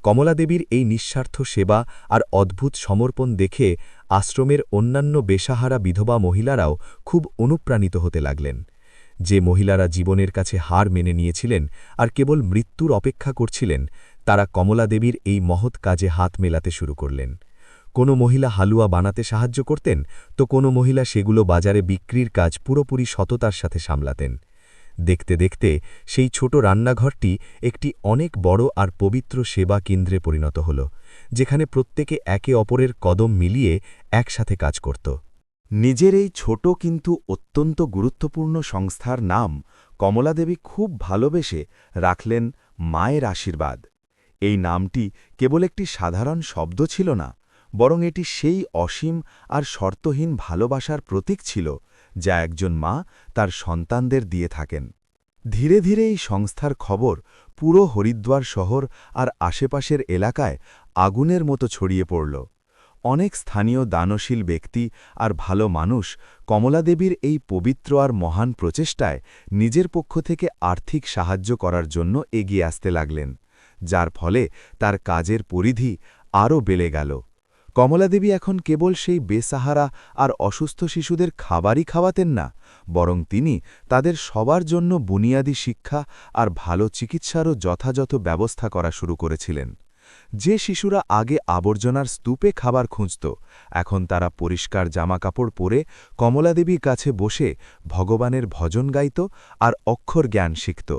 কমলাদেবীর এই নিঃস্বার্থ সেবা আর অদ্ভুত সমর্পণ দেখে আশ্রমের অন্যান্য বেসাহারা বিধবা মহিলারাও খুব অনুপ্রাণিত হতে লাগলেন। যে মহিলারা জীবনের কাছে হার মেনে নিয়েছিলেন আর কেবল মৃত্যুর অপেক্ষা করছিলেন, তারা কমলাদেবীর এই মহৎ কাজে হাত মেলাতে শুরু করলেন। কোনো মহিলা হালুয়া বানাতে সাহায্য করতেন, তো কোনো মহিলা সেগুলো বাজারে বিক্রির কাজ পুরোপুরি সততার সাথে সামলাতেন। দেখতে দেখতে সেই ছোট রান্নাঘরটি একটি অনেক বড় আর পবিত্র সেবা কেন্দ্রে পরিণত হল, যেখানে প্রত্যেকে একে অপরের কদম মিলিয়ে একসাথে কাজ করত।
নিজের এই ছোট কিন্তু অত্যন্ত গুরুত্বপূর্ণ সংস্থার নাম কমলাদেবী খুব ভালোবেসে রাখলেন মায়ের আশীর্বাদ। এই নামটি কেবল একটি সাধারণ শব্দ ছিল না, বরং এটি সেই অসীম আর শর্তহীন ভালোবাসার প্রতীক ছিল যা একজন মা তার সন্তানদের দিয়ে থাকেন। ধীরে ধীরে এই সংস্থার খবর পুরো হরিদ্বার শহর আর আশেপাশের এলাকায় আগুনের মতো ছড়িয়ে পড়ল। অনেক স্থানীয় দানশীল ব্যক্তি আর ভালো মানুষ কমলাদেবীর এই পবিত্র আর মহান প্রচেষ্টায় নিজের পক্ষ থেকে আর্থিক সাহায্য করার জন্য এগিয়ে আসতে লাগলেন, যার ফলে তার কাজের পরিধি আরও বেড়ে গেল। কমলাদেবী এখন কেবল সেই বেসাহারা আর অসুস্থ শিশুদের খাবারই খাওয়াতেন না, বরং তিনি তাদের সবার জন্য বুনিয়াদী শিক্ষা আর ভালো চিকিৎসারও যথাযথ ব্যবস্থা করা শুরু করেছিলেন। যে শিশুরা আগে আবর্জনার স্তূপে খাবার খুঁজত, এখন তারা পরিষ্কার জামাকাপড় পরে কমলাদেবীর কাছে বসে ভগবানের ভজন গাইত আর অক্ষর জ্ঞান শিখত।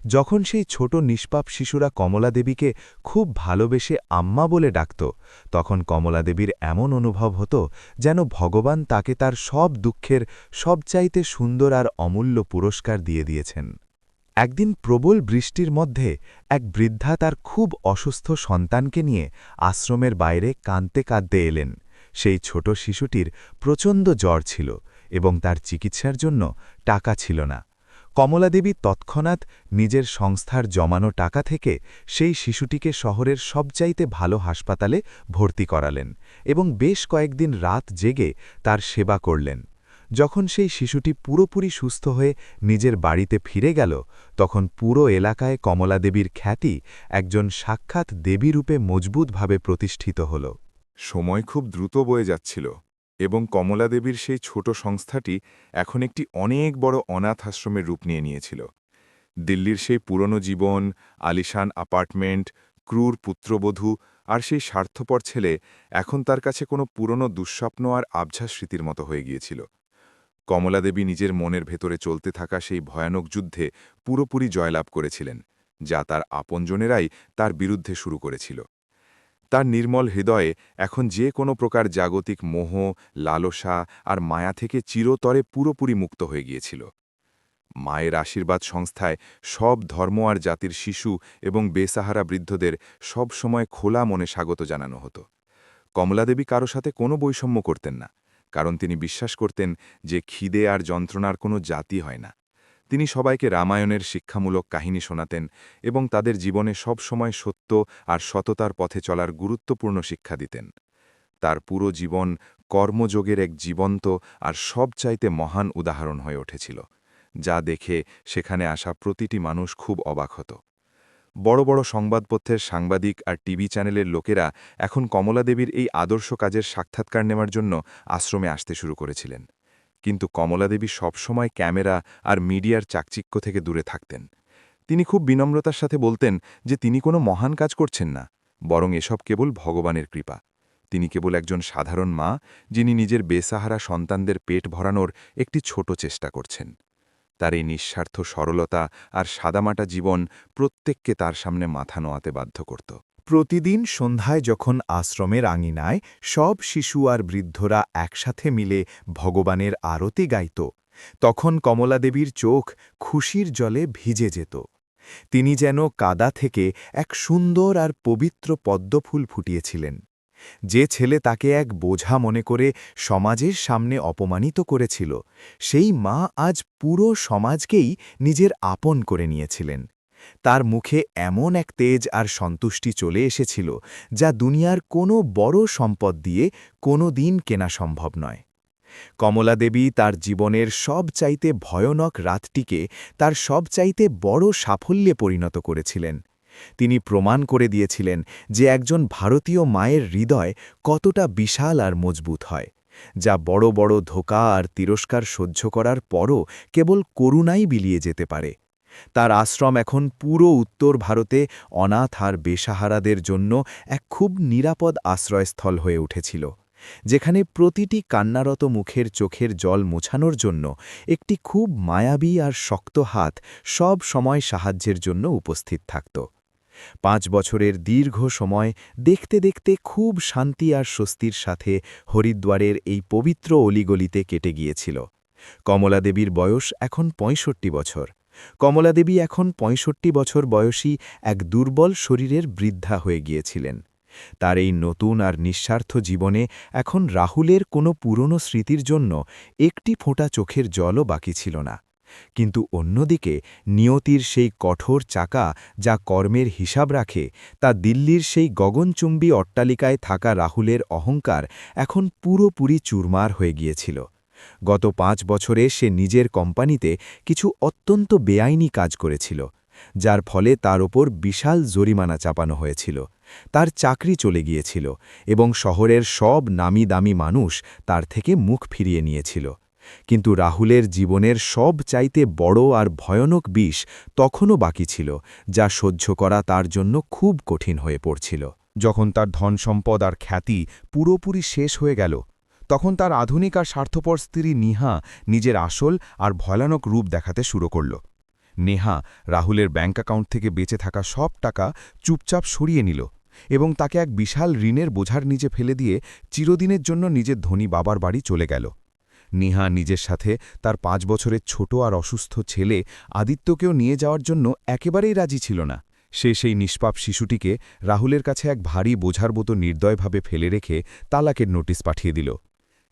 যখন সেই ছোট নিষ্পাপ শিশুরা কমলাদেবীকে খুব ভালোবেসে আম্মা বলে ডাকত, তখন কমলাদেবীর এমন অনুভব হতো যেন ভগবান তাকে তার সব দুঃখের সবচাইতে সুন্দর আর অমূল্য পুরস্কার দিয়ে দিয়েছেন। একদিন প্রবল বৃষ্টির মধ্যে এক বৃদ্ধা তার খুব অসুস্থ সন্তানকে নিয়ে আশ্রমের বাইরে কাঁদতে কাঁদতে এলেন। সেই ছোট শিশুটির প্রচণ্ড জ্বর ছিল এবং তার চিকিৎসার জন্য টাকা ছিল না। কমলাদেবী তৎক্ষণাৎ নিজের সংস্থার জমানো টাকা থেকে সেই শিশুটিকে শহরের সবচাইতে ভালো হাসপাতালে ভর্তি করালেন এবং বেশ কয়েকদিন রাত জেগে তার সেবা করলেন। যখন সেই শিশুটি পুরোপুরি সুস্থ হয়ে নিজের বাড়িতে ফিরে গেল, তখন পুরো এলাকায় কমলাদেবীর খ্যাতি একজন সাক্ষাৎ দেবীরূপে মজবুতভাবে প্রতিষ্ঠিত হল।
সময় খুব দ্রুত বয়ে যাচ্ছিল এবং কমলাদেবীর সেই ছোট সংস্থাটি এখন একটি অনেক বড় অনাথ আশ্রমের রূপ নিয়েছিল। দিল্লির সেই পুরনো জীবন, আলিশান অ্যাপার্টমেন্ট, ক্রূর পুত্রবধূ আর সেই স্বার্থপর ছেলে এখন তার কাছে কোনো পুরনো দুঃস্বপ্ন আর আবঝা স্মৃতির মতো হয়ে গিয়েছিল। কমলাদেবী নিজের মনের ভেতরে চলতে থাকা সেই ভয়ানক যুদ্ধে পুরোপুরি জয়লাভ করেছিলেন, যা তার আপনজনেরাই তার বিরুদ্ধে শুরু করেছিল। তার নির্মল হৃদয়ে এখন যে কোনো প্রকার জাগতিক মোহ, লালসা আর মায়া থেকে চিরতরে পুরোপুরি মুক্ত হয়ে গিয়েছিল। মায়ের আশীর্বাদ সংস্থায় সব ধর্ম আর জাতির শিশু এবং বেসাহারা বৃদ্ধদের সব সময় খোলা মনে স্বাগত জানানো হতো। কমলাদেবী কারো সাথে কোনো বৈষম্য করতেন না, কারণ তিনি বিশ্বাস করতেন যে খিদে আর যন্ত্রণার কোনো জাতি হয় না। তিনি সবাইকে রামায়ণের শিক্ষামূলক কাহিনী শোনাতেন এবং তাদের জীবনে সব সময় সত্য আর সততার পথে চলার গুরুত্বপূর্ণ শিক্ষা দিতেন। তার পুরো জীবন কর্মযোগের এক জীবন্ত আর সবচাইতে মহান উদাহরণ হয়ে উঠেছিল, যা দেখে সেখানে আসা প্রতিটি মানুষ খুব অবাক হতো। বড় বড় সংবাদপত্রের সাংবাদিক আর টিভি চ্যানেলের লোকেরা এখন কমলাদেবীর এই আদর্শ কাজের সাক্ষাৎকার নেওয়ার জন্য আশ্রমে আসতে শুরু করেছিলেন। কিন্তু কমলাদেবী সবসময় ক্যামেরা আর মিডিয়ার চাকচিক্য থেকে দূরে থাকতেন। তিনি খুব বিনম্রতার সাথে বলতেন যে তিনি কোনো মহান কাজ করছেন না, বরং এসব কেবল ভগবানের কৃপা। তিনি কেবল একজন সাধারণ মা, যিনি নিজের বেসাহারা সন্তানদের পেট ভরানোর একটি ছোট চেষ্টা করছেন। তার এই নিঃস্বার্থ সরলতা আর সাদামাটা জীবন প্রত্যেককে তার সামনে মাথা নোয়াতে বাধ্য করত।
প্রতিদিন সন্ধ্যায় যখন আশ্রমের আঙিনায় সব শিশু আর বৃদ্ধরা একসাথে মিলে ভগবানের আরতি গাইত, তখন কমলাদেবীর চোখ খুশির জলে ভিজে যেত। তিনি যেন কাদা থেকে এক সুন্দর আর পবিত্র পদ্মফুল ফুটিয়েছিলেন। যে ছেলে তাকে এক বোঝা মনে করে সমাজের সামনে অপমানিত করেছিল, সেই মা আজ পুরো সমাজকেই নিজের আপন করে নিয়েছিলেন।
তার মুখে এমন এক তেজ আর সন্তুষ্টি চলে এসেছিল যা দুনিয়ার কোনো বড় সম্পদ দিয়ে কোনো দিন কেনা সম্ভব নয়। কমলাদেবী তার জীবনের সবচাইতে ভয়ানক রাতটিকে তার সবচাইতে বড় সাফল্যে পরিণত করেছিলেন। তিনি প্রমাণ করে দিয়েছিলেন যে একজন ভারতীয় মায়ের হৃদয় কতটা বিশাল আর মজবুত হয়, যা বড় বড় ধোঁকা আর তিরস্কার সহ্য করার পরও কেবল করুণাই বিলিয়ে যেতে পারে। তার আশ্রম এখন পুরো উত্তর ভারতে অনাথ আর বেসাহারাদের জন্য এক খুব নিরাপদ আশ্রয়স্থল হয়ে উঠেছিল, যেখানে প্রতিটি কান্নারত মুখের চোখের জল মোছানোর জন্য একটি খুব মায়াবী আর শক্ত হাত সব সময় সাহায্যের জন্য উপস্থিত থাকত। 5 বছরের দীর্ঘ সময় দেখতে দেখতে খুব শান্তি আর স্বস্তির সাথে হরিদ্বারের এই পবিত্র অলিগলিতে কেটে গিয়েছিল। কমলাদেবীর বয়স এখন 65 বছর। কমলাদেবী এখন 65 বছর বয়সী এক দুর্বল শরীরের বৃদ্ধা হয়ে গিয়েছিলেন। তার এই নতুন আর নিঃস্বার্থ জীবনে এখন রাহুলের কোনো পুরনো স্মৃতির জন্য একটি ফোঁটা চোখের জলও বাকি ছিল না। কিন্তু অন্যদিকে নিয়তির সেই কঠোর চাকা যা কর্মের হিসাব রাখে, তা দিল্লির সেই গগনচুম্বী অট্টালিকায় থাকা রাহুলের অহংকার এখন পুরোপুরি চুরমার হয়ে গিয়েছিল। গত 5 বছরে সে নিজের কোম্পানিতে কিছু অত্যন্ত বেআইনি কাজ করেছিল, যার ফলে তার ওপর বিশাল জরিমানা চাপানো হয়েছিল। তার চাকরি চলে গিয়েছিল এবং শহরের সব নামি দামি মানুষ তার থেকে মুখ ফিরিয়ে নিয়েছিল। কিন্তু রাহুলের জীবনের সব চাইতে বড় আর ভয়ানক বিষ তখনও বাকি ছিল, যা সহ্য করা তার জন্য খুব কঠিন হয়ে পড়ছিল।
যখন তার ধন সম্পদ আর খ্যাতি পুরোপুরি শেষ হয়ে গেল, তখন তার আধুনিক আর স্বার্থপর স্ত্রী নেহা নিজের আসল আর ভয়ানক রূপ দেখাতে শুরু করল। নেহা রাহুলের ব্যাঙ্ক অ্যাকাউন্ট থেকে বেঁচে থাকা সব টাকা চুপচাপ সরিয়ে নিল এবং তাকে এক বিশাল ঋণের বোঝার নিচে ফেলে দিয়ে চিরদিনের জন্য নিজের ধনী বাবার বাড়ি চলে গেল। নেহা নিজের সাথে তার 5 বছরের ছোট আর অসুস্থ ছেলে আদিত্যকেও নিয়ে যাওয়ার জন্য একেবারেই রাজি ছিল না। সে সেই নিষ্পাপ শিশুটিকে রাহুলের কাছে এক ভারী বোঝার মতো নির্দয়ভাবে ফেলে রেখে তালাকের নোটিশ পাঠিয়ে দিল।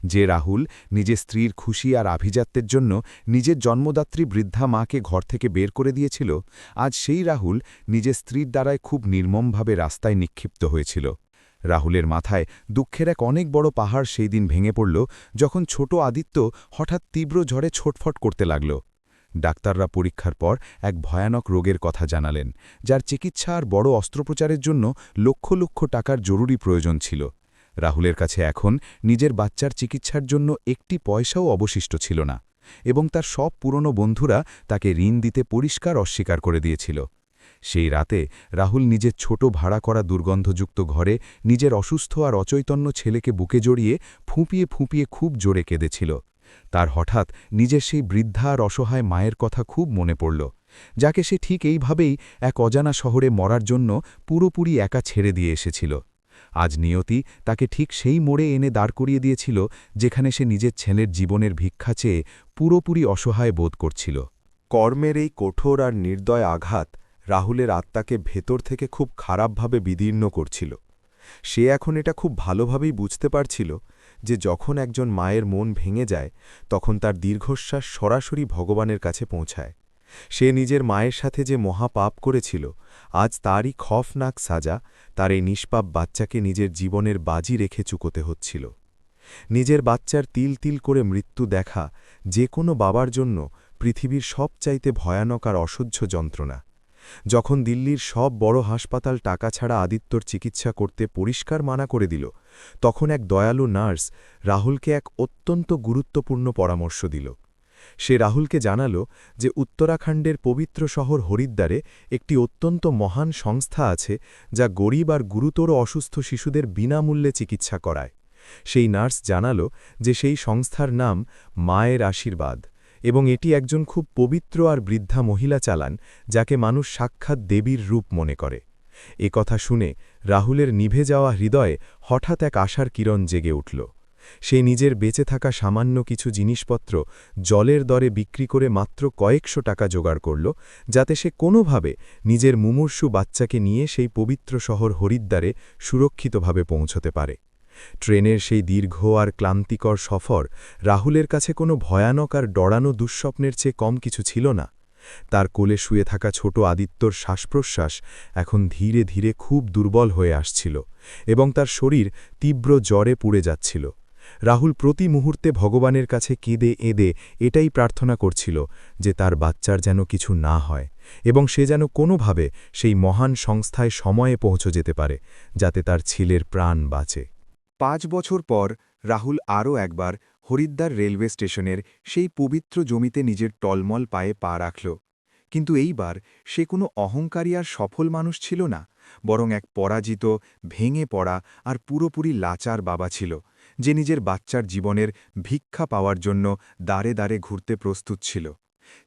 যে রাহুল নিজের স্ত্রীর খুশি আর আভিজাত্যের জন্য নিজের জন্মদাত্রী বৃদ্ধা মাকে ঘর থেকে বের করে দিয়েছিল, আজ সেই রাহুল নিজের স্ত্রীর দ্বারায় খুব নির্মমভাবে রাস্তায় নিক্ষিপ্ত হয়েছিল। রাহুলের মাথায় দুঃখের এক অনেক বড় পাহাড় সেই দিন ভেঙে পড়ল যখন ছোট আদিত্য হঠাৎ তীব্র ঝড়ে ছটফট করতে লাগল। ডাক্তাররা পরীক্ষার পর এক ভয়ানক রোগের কথা জানালেন, যার চিকিৎসা আর বড় অস্ত্রোপচারের জন্য লক্ষ লক্ষ টাকার জরুরি প্রয়োজন ছিল। রাহুলের কাছে এখন নিজের বাচ্চার চিকিৎসার জন্য একটি পয়সাও অবশিষ্ট ছিল না এবং তার সব পুরনো বন্ধুরা তাকে ঋণ দিতে পরিষ্কার অস্বীকার করে দিয়েছিল। সেই রাতে রাহুল নিজের ছোট ভাড়া করা দুর্গন্ধযুক্ত ঘরে নিজের অসুস্থ আর অচৈতন্য ছেলেকে বুকে জড়িয়ে ফুঁপিয়ে ফুঁপিয়ে খুব জোরে কেঁদেছিল। তার হঠাৎ নিজের সেই বৃদ্ধা আর অসহায় মায়ের কথা খুব মনে পড়ল, যাকে সে ঠিক এইভাবেই এক অজানা শহরে মরার জন্য পুরোপুরি একা ছেড়ে দিয়ে এসেছিল। আজ নিয়তি তাকে ঠিক সেই মোড়ে এনে দাঁড় করিয়ে দিয়েছিল যেখানে সে নিজের ছেলের জীবনের ভিক্ষা চেয়ে পুরোপুরি অসহায় বোধ করছিল।
কর্মের এই কঠোর আর নির্দয় আঘাত রাহুলের আত্মাকে ভেতর থেকে খুব খারাপভাবে বিদীর্ণ করছিল। সে এখন এটা খুব ভালোভাবেই বুঝতে পারছিল যে যখন একজন মায়ের মন ভেঙে যায়, তখন তার দীর্ঘশ্বাস সরাসরি ভগবানের কাছে পৌঁছায়। সে নিজের মায়ের সাথে যে মহাপাপ করেছিল, আজ তারই খফনাক সাজা তার এই নিষ্পাপ বাচ্চাকে নিজের জীবনের বাজি রেখে চুকোতে হচ্ছিল। নিজের বাচ্চার তিল তিল করে মৃত্যু দেখা যে কোনো বাবার জন্য পৃথিবীর সবচাইতে ভয়ানক আর অসহ্য যন্ত্রণা। যখন দিল্লির সব বড় হাসপাতাল টাকা ছাড়া আদিত্যর চিকিৎসা করতে পরিষ্কার মানা করে দিল, তখন এক দয়ালু নার্স রাহুলকে এক অত্যন্ত গুরুত্বপূর্ণ পরামর্শ দিল। সে রাহুলকে জানাল যে উত্তরাখণ্ডের পবিত্র শহর হরিদ্বারে একটি অত্যন্ত মহান সংস্থা আছে যা গরিব আর গুরুতর অসুস্থ শিশুদের বিনামূল্যে চিকিৎসা করায়। সেই নার্স জানাল যে সেই সংস্থার নাম মায়ের আশীর্বাদ এবং এটি একজন খুব পবিত্র আর বৃদ্ধা মহিলা চালান, যাকে মানুষ সাক্ষাৎ দেবীর রূপ মনে করে। এ কথা শুনে রাহুলের নিভে যাওয়া হৃদয়ে হঠাৎ এক আশার কিরণ জেগে উঠল। সে নিজের বেঁচে থাকা সামান্য কিছু জিনিসপত্র জলের দরে বিক্রি করে মাত্র কয়েকশো টাকা জোগাড় করল, যাতে সে কোনোভাবে নিজের মুমূর্ষু বাচ্চাকে নিয়ে সেই পবিত্র শহর হরিদ্বারে সুরক্ষিতভাবে পৌঁছতে পারে। ট্রেনের সেই দীর্ঘ আর ক্লান্তিকর সফর রাহুলের কাছে কোনো ভয়ানক আর ডরানো দুঃস্বপ্নের চেয়ে কম কিছু ছিল না।
তার কোলে শুয়ে থাকা ছোট আদিত্যর শ্বাসপ্রশ্বাস এখন ধীরে ধীরে খুব দুর্বল হয়ে আসছিল এবং তার শরীর তীব্র জ্বরে পুড়ে যাচ্ছিল। রাহুল প্রতি মুহূর্তে ভগবানের কাছে কেঁদে এঁদে এটাই প্রার্থনা করছিল যে তার বাচ্চার যেন কিছু না হয় এবং সে যেন কোনোভাবে সেই মহান সংস্থায় সময়ে পৌঁছে যেতে পারে, যাতে তার ছেলের প্রাণ বাঁচে।
5 বছর পর রাহুল আরও একবার হরিদ্বার রেলওয়ে স্টেশনের সেই পবিত্র জমিতে নিজের টলমল পায়ে পা রাখল। কিন্তু এইবার সে কোনো অহংকারী আর সফল মানুষ ছিল না, বরং এক পরাজিত, ভেঙে পড়া আর পুরোপুরি লাচার বাবা ছিল, যে নিজের বাচ্চার জীবনের ভিক্ষা পাওয়ার জন্য দাঁড়ে দাঁড়ে ঘুরতে প্রস্তুত ছিল।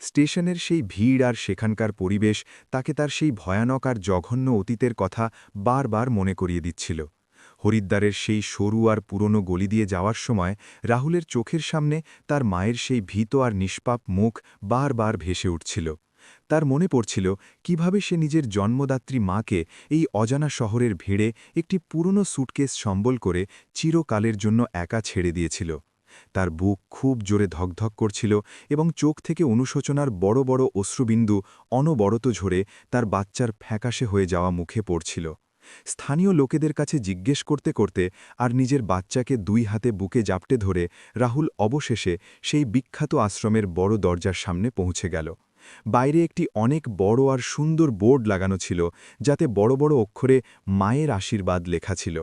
স্টেশনের সেই ভিড় আর সেখানকার পরিবেশ তাকে তার সেই ভয়ানক আর জঘন্য অতীতের কথা বারবার মনে করিয়ে দিচ্ছিল। হরিদ্বারের সেই সরু আর পুরনো গলি দিয়ে যাওয়ার সময় রাহুলের চোখের সামনে তার মায়ের সেই ভীত আর নিষ্পাপ মুখ বারবার ভেসে উঠছিল। তার মনে পড়ছিল কিভাবে সে নিজের জন্মদাত্রী মাকে এই অজানা শহরের ভিড়ে একটি পুরনো সুটকেস সম্বল করে চিরকালের জন্য একা ছেড়ে দিয়েছিল। তার বুক খুব জোরে ধকধক করছিল এবং চোখ থেকে অনুশোচনার বড় বড় অশ্রুবিন্দু অনবরত ঝরে তার বাচ্চার ফ্যাকাশে হয়ে যাওয়া মুখে পড়ছিল। স্থানীয় লোকেদের কাছে জিজ্ঞেস করতে করতে আর নিজের বাচ্চাকে 2 হাতে বুকে জাপটে ধরে রাহুল অবশেষে সেই বিখ্যাত আশ্রমের বড় দরজার সামনে পৌঁছে গেল। বাইরে একটি অনেক বড় আর সুন্দর বোর্ড লাগানো ছিল, যাতে বড় বড় অক্ষরে মায়ের আশীর্বাদ লেখা ছিল।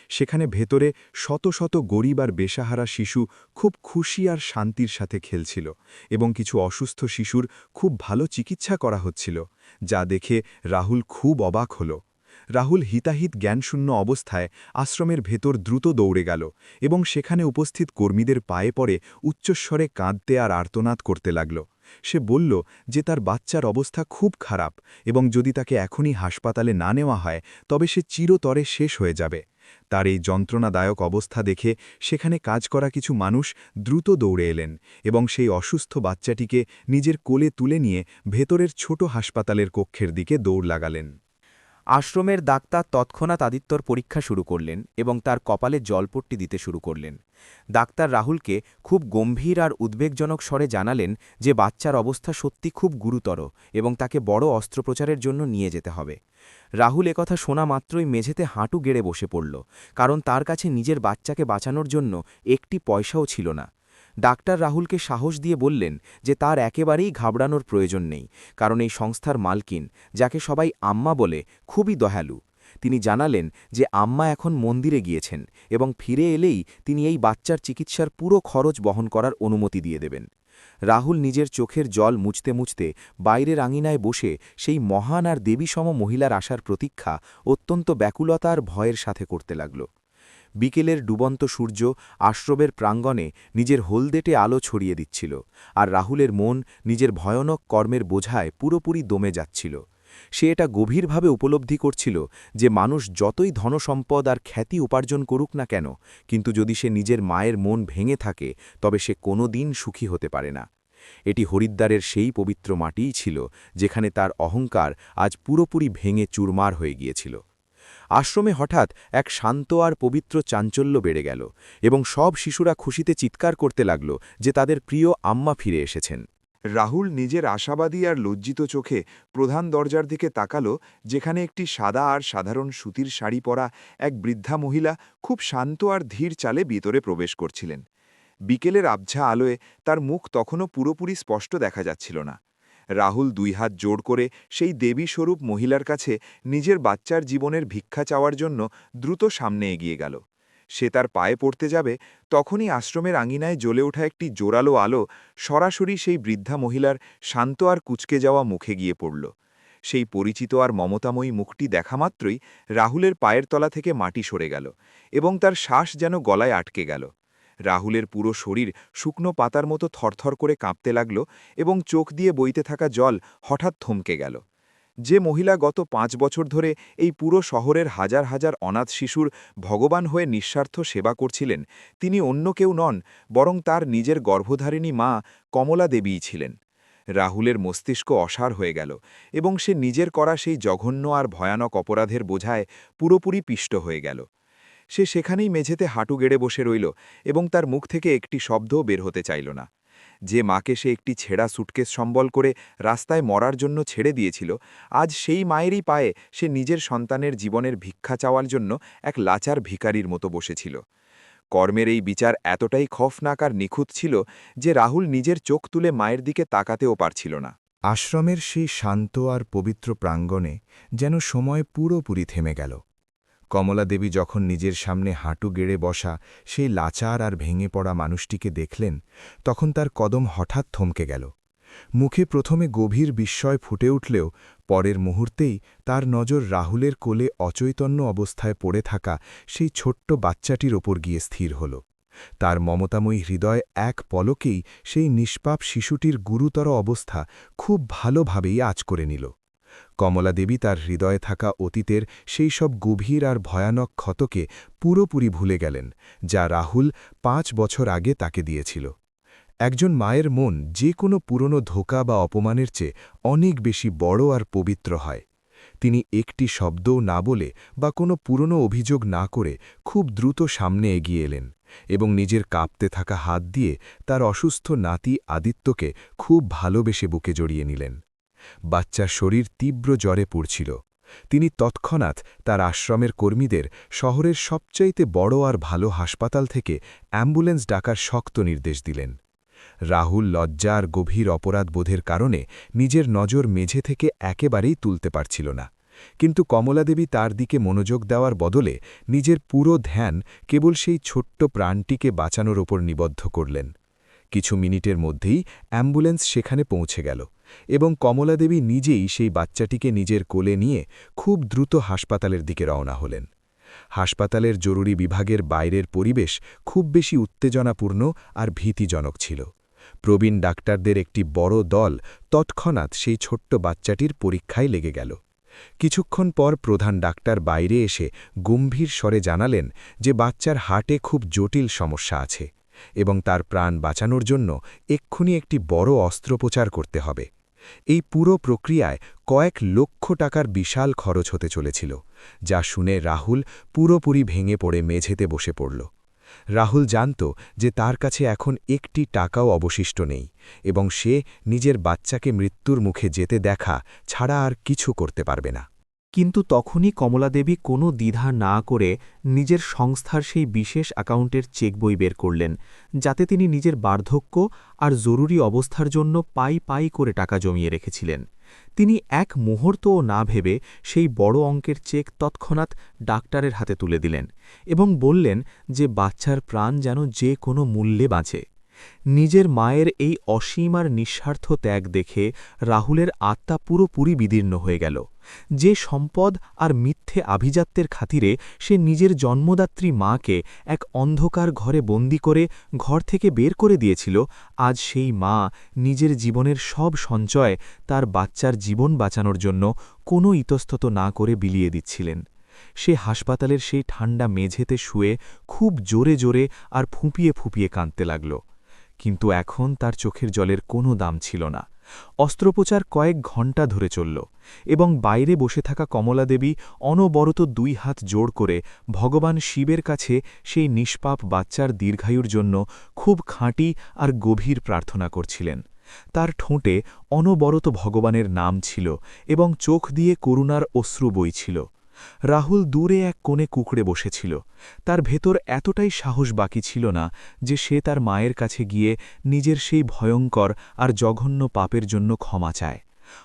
সেখানে ভেতরে শত শত গরিব আর বেসাহারা শিশু খুব খুশি আর শান্তির সাথে খেলছিল এবং কিছু অসুস্থ শিশুর খুব ভালো চিকিৎসা করা হচ্ছিল, যা দেখে রাহুল খুব অবাক হল। রাহুল হিতাহিত জ্ঞানশূন্য অবস্থায় আশ্রমের ভেতর দ্রুত দৌড়ে গেল এবং সেখানে উপস্থিত কর্মীদের পায়ে পড়ে উচ্চস্বরে কাঁদতে আর আর্তনাদ করতে লাগল। সে বলল যে তার বাচ্চার অবস্থা খুব খারাপ এবং যদি তাকে এখনই হাসপাতালে না নেওয়া হয় তবে সে চিরতরে শেষ হয়ে যাবে। তার এই যন্ত্রণাদায়ক অবস্থা দেখে সেখানে কাজ করা কিছু মানুষ দ্রুত দৌড়ে এলেন এবং সেই অসুস্থ বাচ্চাটিকে নিজের কোলে তুলে নিয়ে ভেতরের ছোট হাসপাতালের কক্ষের দিকে দৌড় লাগালেন।
আশ্রমের ডাক্তার তৎক্ষণাৎ আদিত্যর পরীক্ষা শুরু করলেন এবং তার কপালে জলপট্টি দিতে শুরু করলেন। ডাক্তার রাহুলকে খুব গম্ভীর আর উদ্বেগজনক স্বরে জানালেন যে বাচ্চার অবস্থা সত্যি খুব গুরুতর এবং তাকে বড় অস্ত্রোপচারের জন্য নিয়ে যেতে হবে। রাহুল একথা শোনা মাত্রই মেঝেতে হাঁটু গেড়ে বসে পড়ল, কারণ তার কাছে নিজের বাচ্চাকে বাঁচানোর জন্য একটি পয়সাও ছিল না। ডাক্তার রাহুলকে সাহস দিয়ে বললেন যে তার একেবারেই ঘাবড়ানোর প্রয়োজন নেই, কারণ এই সংস্থার মালকিন, যাকে সবাই আম্মা বলে, খুবই দয়ালু। তিনি জানালেন যে আম্মা এখন মন্দিরে গিয়েছেন এবং ফিরে এলেই তিনি এই বাচ্চার চিকিৎসার পুরো খরচ বহন করার অনুমতি দিয়ে দেবেন। রাহুল নিজের চোখের জল মুছতে মুছতে বাইরের আঙিনায় বসে সেই মহান আর দেবীসম মহিলার আসার প্রতীক্ষা অত্যন্ত ব্যাকুলতা আর ভয়ের সাথে করতে লাগল। বিকেলের ডুবন্ত সূর্য আশ্রমের প্রাঙ্গণে নিজের হলদেটে আলো ছড়িয়ে দিচ্ছিল, আর রাহুলের মন নিজের ভয়ানক কর্মের বোঝায় পুরোপুরি দমে যাচ্ছিল। সে এটা গভীরভাবে উপলব্ধি করছিল যে মানুষ যতই ধনসম্পদ আর খ্যাতি উপার্জন করুক না কেন, কিন্তু যদি সে নিজের মায়ের মন ভেঙে থাকে তবে সে কোনো দিন সুখী হতে পারে না। এটি হরিদ্বারের সেই পবিত্র মাটিই ছিল যেখানে তার অহংকার আজ পুরোপুরি ভেঙে চুরমার হয়ে গিয়েছিল। আশ্রমে হঠাৎ এক শান্ত আর পবিত্র চাঞ্চল্য বেড়ে গেল এবং সব শিশুরা খুশিতে চিৎকার করতে লাগল যে তাদের প্রিয় আম্মা ফিরে এসেছেন।
রাহুল নিজের আশাবাদী আর লজ্জিত চোখে প্রধান দরজার দিকে তাকাল, যেখানে একটি সাদা আর সাধারণ সুতির শাড়ি পরা এক বৃদ্ধা মহিলা খুব শান্ত আর ধীর চালে ভিতরে প্রবেশ করছিলেন। বিকেলের আবঝা আলোয় তার মুখ তখনও পুরোপুরি স্পষ্ট দেখা যাচ্ছিল না। রাহুল 2 হাত জোড় করে সেই দেবীস্বরূপ মহিলার কাছে নিজের বাচ্চার জীবনের ভিক্ষা চাওয়ার জন্য দ্রুত সামনে এগিয়ে গেল। সে তার পায়ে পড়তে যাবে, তখনই আশ্রমের আঙিনায় জ্বলে ওঠা একটি জোরালো আলো সরাসরি সেই বৃদ্ধা মহিলার শান্ত আর কুঁচকে যাওয়া মুখে গিয়ে পড়ল। সেই পরিচিত আর মমতাময়ী মুখটি দেখা মাত্রই রাহুলের পায়ের তলা থেকে মাটি সরে গেল এবং তার শ্বাস যেন গলায় আটকে গেল। রাহুলের পুরো শরীর শুকনো পাতার মতো থরথর করে কাঁপতে লাগল এবং চোখ দিয়ে বইতে থাকা জল হঠাৎ থমকে গেল। যে মহিলা গত 5 বছর ধরে এই পুরো শহরের হাজার হাজার অনাথ শিশুর ভগবান হয়ে নিঃস্বার্থ সেবা করছিলেন, তিনি অন্য কেউ নন, বরং তার নিজের গর্ভধারিণী মা কমলা দেবীই ছিলেন। রাহুলের মস্তিষ্ক অসাড় হয়ে গেল এবং সে নিজের করা সেই জঘন্য আর ভয়ানক অপরাধের বোঝায় পুরোপুরি পিষ্ট হয়ে গেল। সে সেখানেই মেঝেতে হাঁটু গেড়ে বসে রইল এবং তার মুখ থেকে একটি শব্দও বের হতে চাইল না।
যে মাকে সে একটি ছেঁড়া সুটকেস সম্বল করে রাস্তায় মরার জন্য ছেড়ে দিয়েছিল, আজ সেই মায়েরই পায়ে সে নিজের সন্তানের জীবনের ভিক্ষা চাওয়ার জন্য এক লাচার ভিখারির মতো বসেছিল। কর্মের এই বিচার এতটাই খফনাক আর নিখুঁত ছিল যে রাহুল নিজের চোখ তুলে মায়ের দিকে তাকাতেও পারছিল না।
আশ্রমের সেই শান্ত আর পবিত্র প্রাঙ্গণে যেন সময় পুরোপুরি থেমে গেল। কমলা দেবী যখন নিজের সামনে হাঁটু গেড়ে বসা সেই লাচার আর ভেঙে পড়া মানুষটিকে দেখলেন, তখন তার কদম হঠাৎ থমকে গেল। মুখে প্রথমে গভীর বিস্ময় ফুটে উঠলেও পরের মুহূর্তেই তার নজর রাহুলের কোলে অচৈতন্য অবস্থায় পড়ে থাকা সেই ছোট্ট বাচ্চাটির ওপর গিয়ে স্থির হল। তার মমতাময়ী হৃদয় এক পলকেই সেই নিষ্পাপ শিশুটির গুরুতর অবস্থা খুব ভালোভাবেই আঁচ করে নিল। কমলা দেবী তার হৃদয়ে থাকা অতীতের সেই সব গভীর আর ভয়ানক ক্ষতকে পুরোপুরি ভুলে গেলেন, যা রাহুল 5 বছর আগে তাকে দিয়েছিল। একজন মায়ের মন যে কোনো পুরনো ধোঁকা বা অপমানের চেয়ে অনেক বেশি বড় আর পবিত্র হয়। তিনি একটি শব্দও না বলে বা কোনো পুরনো অভিযোগ না করে খুব দ্রুত সামনে এগিয়ে এলেন এবং নিজের কাঁপতে থাকা হাত দিয়ে তার অসুস্থ নাতি আদিত্যকে খুব ভালোবেসে বুকে জড়িয়ে নিলেন। বাচ্চার শরীর তীব্র জ্বরে পুড়ছিল। তিনি তৎক্ষণাৎ তার আশ্রমের কর্মীদের শহরের সবচাইতে বড় আর ভালো হাসপাতাল থেকে অ্যাম্বুলেন্স ডাকার শক্ত নির্দেশ দিলেন। রাহুল লজ্জা আর গভীর অপরাধবোধের কারণে নিজের নজর মেঝে থেকে একেবারেই তুলতে পারছিল না, কিন্তু কমলাদেবী তার দিকে মনোযোগ দেওয়ার বদলে নিজের পুরো ধ্যান কেবল সেই ছোট্ট প্রাণটিকে বাঁচানোর ওপর নিবদ্ধ করলেন। কিছু মিনিটের মধ্যেই অ্যাম্বুলেন্স সেখানে পৌঁছে গেল এবং কমলাদেবী নিজেই সেই বাচ্চাটিকে নিজের কোলে নিয়ে খুব দ্রুত হাসপাতালের দিকে রওনা হলেন। হাসপাতালের জরুরি বিভাগের বাইরের পরিবেশ খুব বেশি উত্তেজনাপূর্ণ আর ভীতিজনক ছিল। প্রবীণ ডাক্তারদের একটি বড় দল তৎক্ষণাৎ সেই ছোট্ট বাচ্চাটির পরীক্ষায় লেগে গেল। কিছুক্ষণ পর প্রধান ডাক্তার বাইরে এসে গম্ভীর স্বরে জানালেন যে বাচ্চার হার্টে খুব জটিল সমস্যা আছে এবং তার প্রাণ বাঁচানোর জন্য এক্ষুনি একটি বড় অস্ত্রোপচার করতে হবে। এই পুরো প্রক্রিয়ায় কয়েক লক্ষ টাকার বিশাল খরচ হতে চলেছিল, যা শুনে রাহুল পুরোপুরি ভেঙে পড়ে মেঝেতে বসে পড়ল। রাহুল জানত যে তার কাছে এখন একটি টাকাও অবশিষ্ট নেই এবং সে নিজের বাচ্চাকে মৃত্যুর মুখে যেতে দেখা ছাড়া আর কিছু করতে পারবে না।
কিন্তু তখনই কমলাদেবী কোনো দ্বিধা না করে নিজের সংস্থার সেই বিশেষ অ্যাকাউন্টের চেকবই বের করলেন, যাতে তিনি নিজের বার্ধক্য আর জরুরি অবস্থার জন্য পাই পাই করে টাকা জমিয়ে রেখেছিলেন। তিনি এক মুহূর্তও না ভেবে সেই বড় অঙ্কের চেক তৎক্ষণাৎ ডাক্তারের হাতে তুলে দিলেন এবং বললেন যে বাচ্চার প্রাণ যেন যে কোনো মূল্যে বাঁচে। নিজের মায়ের এই অসীম আর নিঃস্বার্থ ত্যাগ দেখে রাহুলের আত্মা পুরোপুরি বিদীর্ণ হয়ে গেল। যে সম্পদ আর মিথ্যে আভিজাত্যের খাতিরে সে নিজের জন্মদাত্রী মাকে এক অন্ধকার ঘরে বন্দি করে ঘর থেকে বের করে দিয়েছিল, আজ সেই মা নিজের জীবনের সব সঞ্চয় তার বাচ্চার জীবন বাঁচানোর জন্য কোনো ইতস্তত না করে বিলিয়ে দিচ্ছিলেন। সে হাসপাতালের সেই ঠান্ডা মেঝেতে শুয়ে খুব জোরে জোরে আর ফুঁপিয়ে ফুঁপিয়ে কাঁদতে লাগল। কিন্তু এখন তার চোখের জলের কোনো দাম ছিল না। অস্ত্রোপচার কয়েক ঘণ্টা ধরে চলল এবং বাইরে বসে থাকা কমলাদেবী অনবরত 2 হাত জোড় করে ভগবান শিবের কাছে সেই নিষ্পাপ বাচ্চার দীর্ঘায়ুর জন্য খুব খাঁটি আর গভীর প্রার্থনা করছিলেন। তার ঠোঁটে অনবরত ভগবানের নাম ছিল এবং চোখ দিয়ে করুণার অশ্রু বইছিল। রাহুল দূরে এক কোণে কুঁকড়ে বসেছিল। তার ভেতর এতটাই সাহস বাকি ছিল না যে সে তার মায়ের কাছে গিয়ে নিজের সেই ভয়ঙ্কর আর জঘন্য পাপের জন্য ক্ষমা চায়।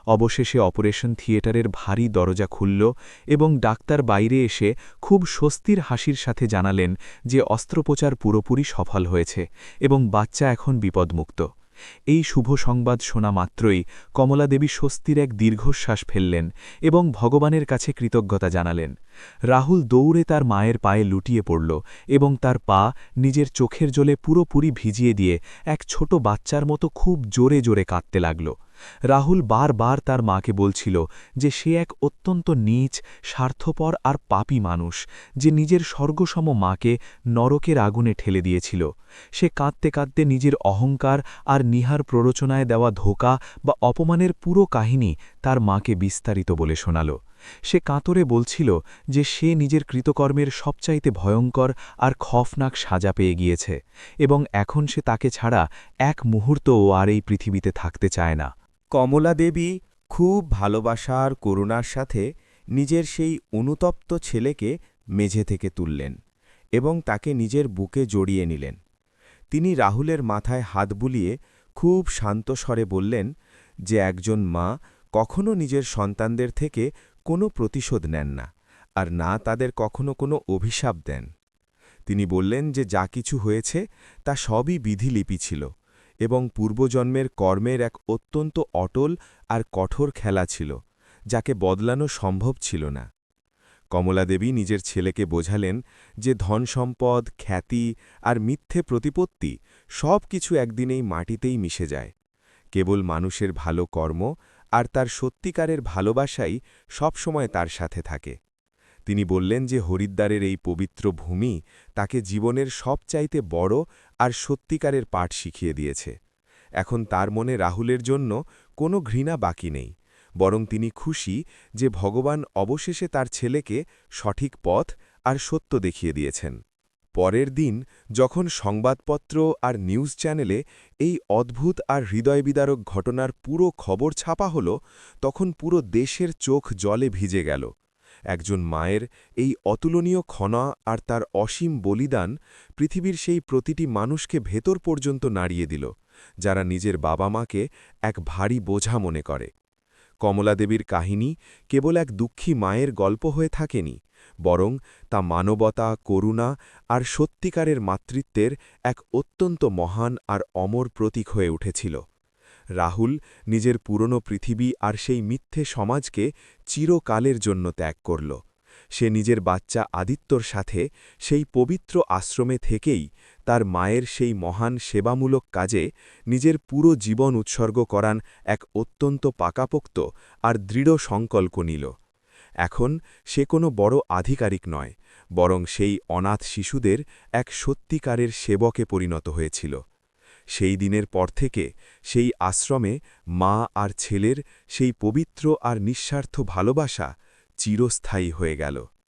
অবশেষে অপারেশন থিয়েটারের ভারী দরজা খুলল এবং ডাক্তার বাইরে এসে খুব স্বস্তির হাসির সাথে জানালেন যে অস্ত্রোপচার পুরোপুরি সফল হয়েছে এবং বাচ্চা এখন বিপদমুক্ত। এই শুভ সংবাদ শোনা মাত্রই কমলাদেবী স্বস্তির এক দীর্ঘশ্বাস ফেললেন এবং ভগবানের কাছে কৃতজ্ঞতা জানালেন। রাহুল দৌড়ে তার মায়ের পায়ে লুটিয়ে পড়ল এবং তার পা নিজের চোখের জলে পুরোপুরি ভিজিয়ে দিয়ে এক ছোট বাচ্চার মতো খুব জোরে জোরে কাঁদতে লাগল। রাহুল বারবার তার মাকে বলছিল যে সে এক অত্যন্ত নীচ, স্বার্থপর আর পাপী মানুষ, যে নিজের স্বর্গসম মাকে নরকের আগুনে ঠেলে দিয়েছিল। সে কাঁদতে কাঁদতে নিজের অহংকার আর নিহার প্ররোচনায় দেওয়া ধোঁকা বা অপমানের পুরো কাহিনী তার মাকে বিস্তারিত বলে শোনাল
সে কাতরে বলছিল যে সে নিজের কৃতকর্মের সবচাইতে ভয়ঙ্কর আর খফনাক সাজা পেয়ে গিয়েছে এবং এখন সে তাকে ছাড়া এক মুহূর্তও আর এই পৃথিবীতে থাকতে চায় না।
কমলা দেবী খুব ভালোবাসা আর করুণার সাথে নিজের সেই অনুতপ্ত ছেলেকে মেঝে থেকে তুললেন এবং তাকে নিজের বুকে জড়িয়ে নিলেন। তিনি রাহুলের মাথায় হাত বুলিয়ে খুব শান্ত স্বরে বললেন যে একজন মা কখনো নিজের সন্তানদের থেকে কোনো প্রতিশোধ নেন না, আর না তাদের কখনো কোনো অভিশাপ দেন। তিনি বললেন যে যা কিছু হয়েছে তা সবই বিধিলিপি ছিল এবং পূর্বজন্মের কর্মের এক অত্যন্ত অটল আর কঠোর খেলা ছিল, যাকে বদলানো সম্ভব ছিল না। কমলাদেবী নিজের ছেলেকে বোঝালেন যে ধনসম্পদ, খ্যাতি আর মিথ্যে প্রতিপত্তি সব কিছু একদিনেই মাটিতেই মিশে যায়। কেবল মানুষের ভালো কর্ম আর তার সত্যিকারের ভালোবাসাই সবসময় তার সাথে থাকে। তিনি বললেন যে হরিদ্বারের এই পবিত্র ভূমি তাকে জীবনের সবচাইতে বড় আর সত্যিকারের পাঠ শিখিয়ে দিয়েছে। এখন তার মনে রাহুলের জন্য কোনো ঘৃণা বাকি নেই, বরং তিনি খুশি যে ভগবান অবশেষে তার ছেলেকে সঠিক পথ আর সত্য দেখিয়ে দিয়েছেন। পরের দিন যখন সংবাদপত্র আর নিউজ চ্যানেলে এই অদ্ভুত আর হৃদয়বিদারক ঘটনার পুরো খবর ছাপা হল, তখন পুরো দেশের চোখ জলে ভিজে গেল। একজন মায়ের এই অতুলনীয় ক্ষণা আর তার অসীম বলিদান পৃথিবীর সেই প্রতিটি মানুষকে ভেতর পর্যন্ত নাড়িয়ে দিল, যারা নিজের বাবা মাকে এক ভারী বোঝা মনে করে। কমলাদেবীর কাহিনী কেবল এক দুঃখী মায়ের গল্প হয়ে থাকেনি, বরং তা মানবতা, করুণা আর সত্যিকারের মাতৃত্বের এক অত্যন্ত মহান আর অমর প্রতীক হয়ে উঠেছিল। রাহুল নিজের পুরনো পৃথিবী আর সেই মিথ্যে সমাজকে চিরকালের জন্য ত্যাগ করল। সে নিজের বাচ্চা আদিত্যর সাথে সেই পবিত্র আশ্রমে থেকেই তার মায়ের সেই মহান সেবামূলক কাজে নিজের পুরো জীবন উৎসর্গ করান এক অত্যন্ত পাকাপোক্ত আর দৃঢ় সংকল্প নিল। এখন সে কোনো বড় আধিকারিক নয়, বরং সেই অনাথ শিশুদের এক সত্যিকারের সেবকে পরিণত হয়েছিল। সেই দিনের পর থেকে সেই আশ্রমে মা আর ছেলের সেই পবিত্র আর নিঃস্বার্থ ভালোবাসা চিরস্থায়ী হয়ে গেল।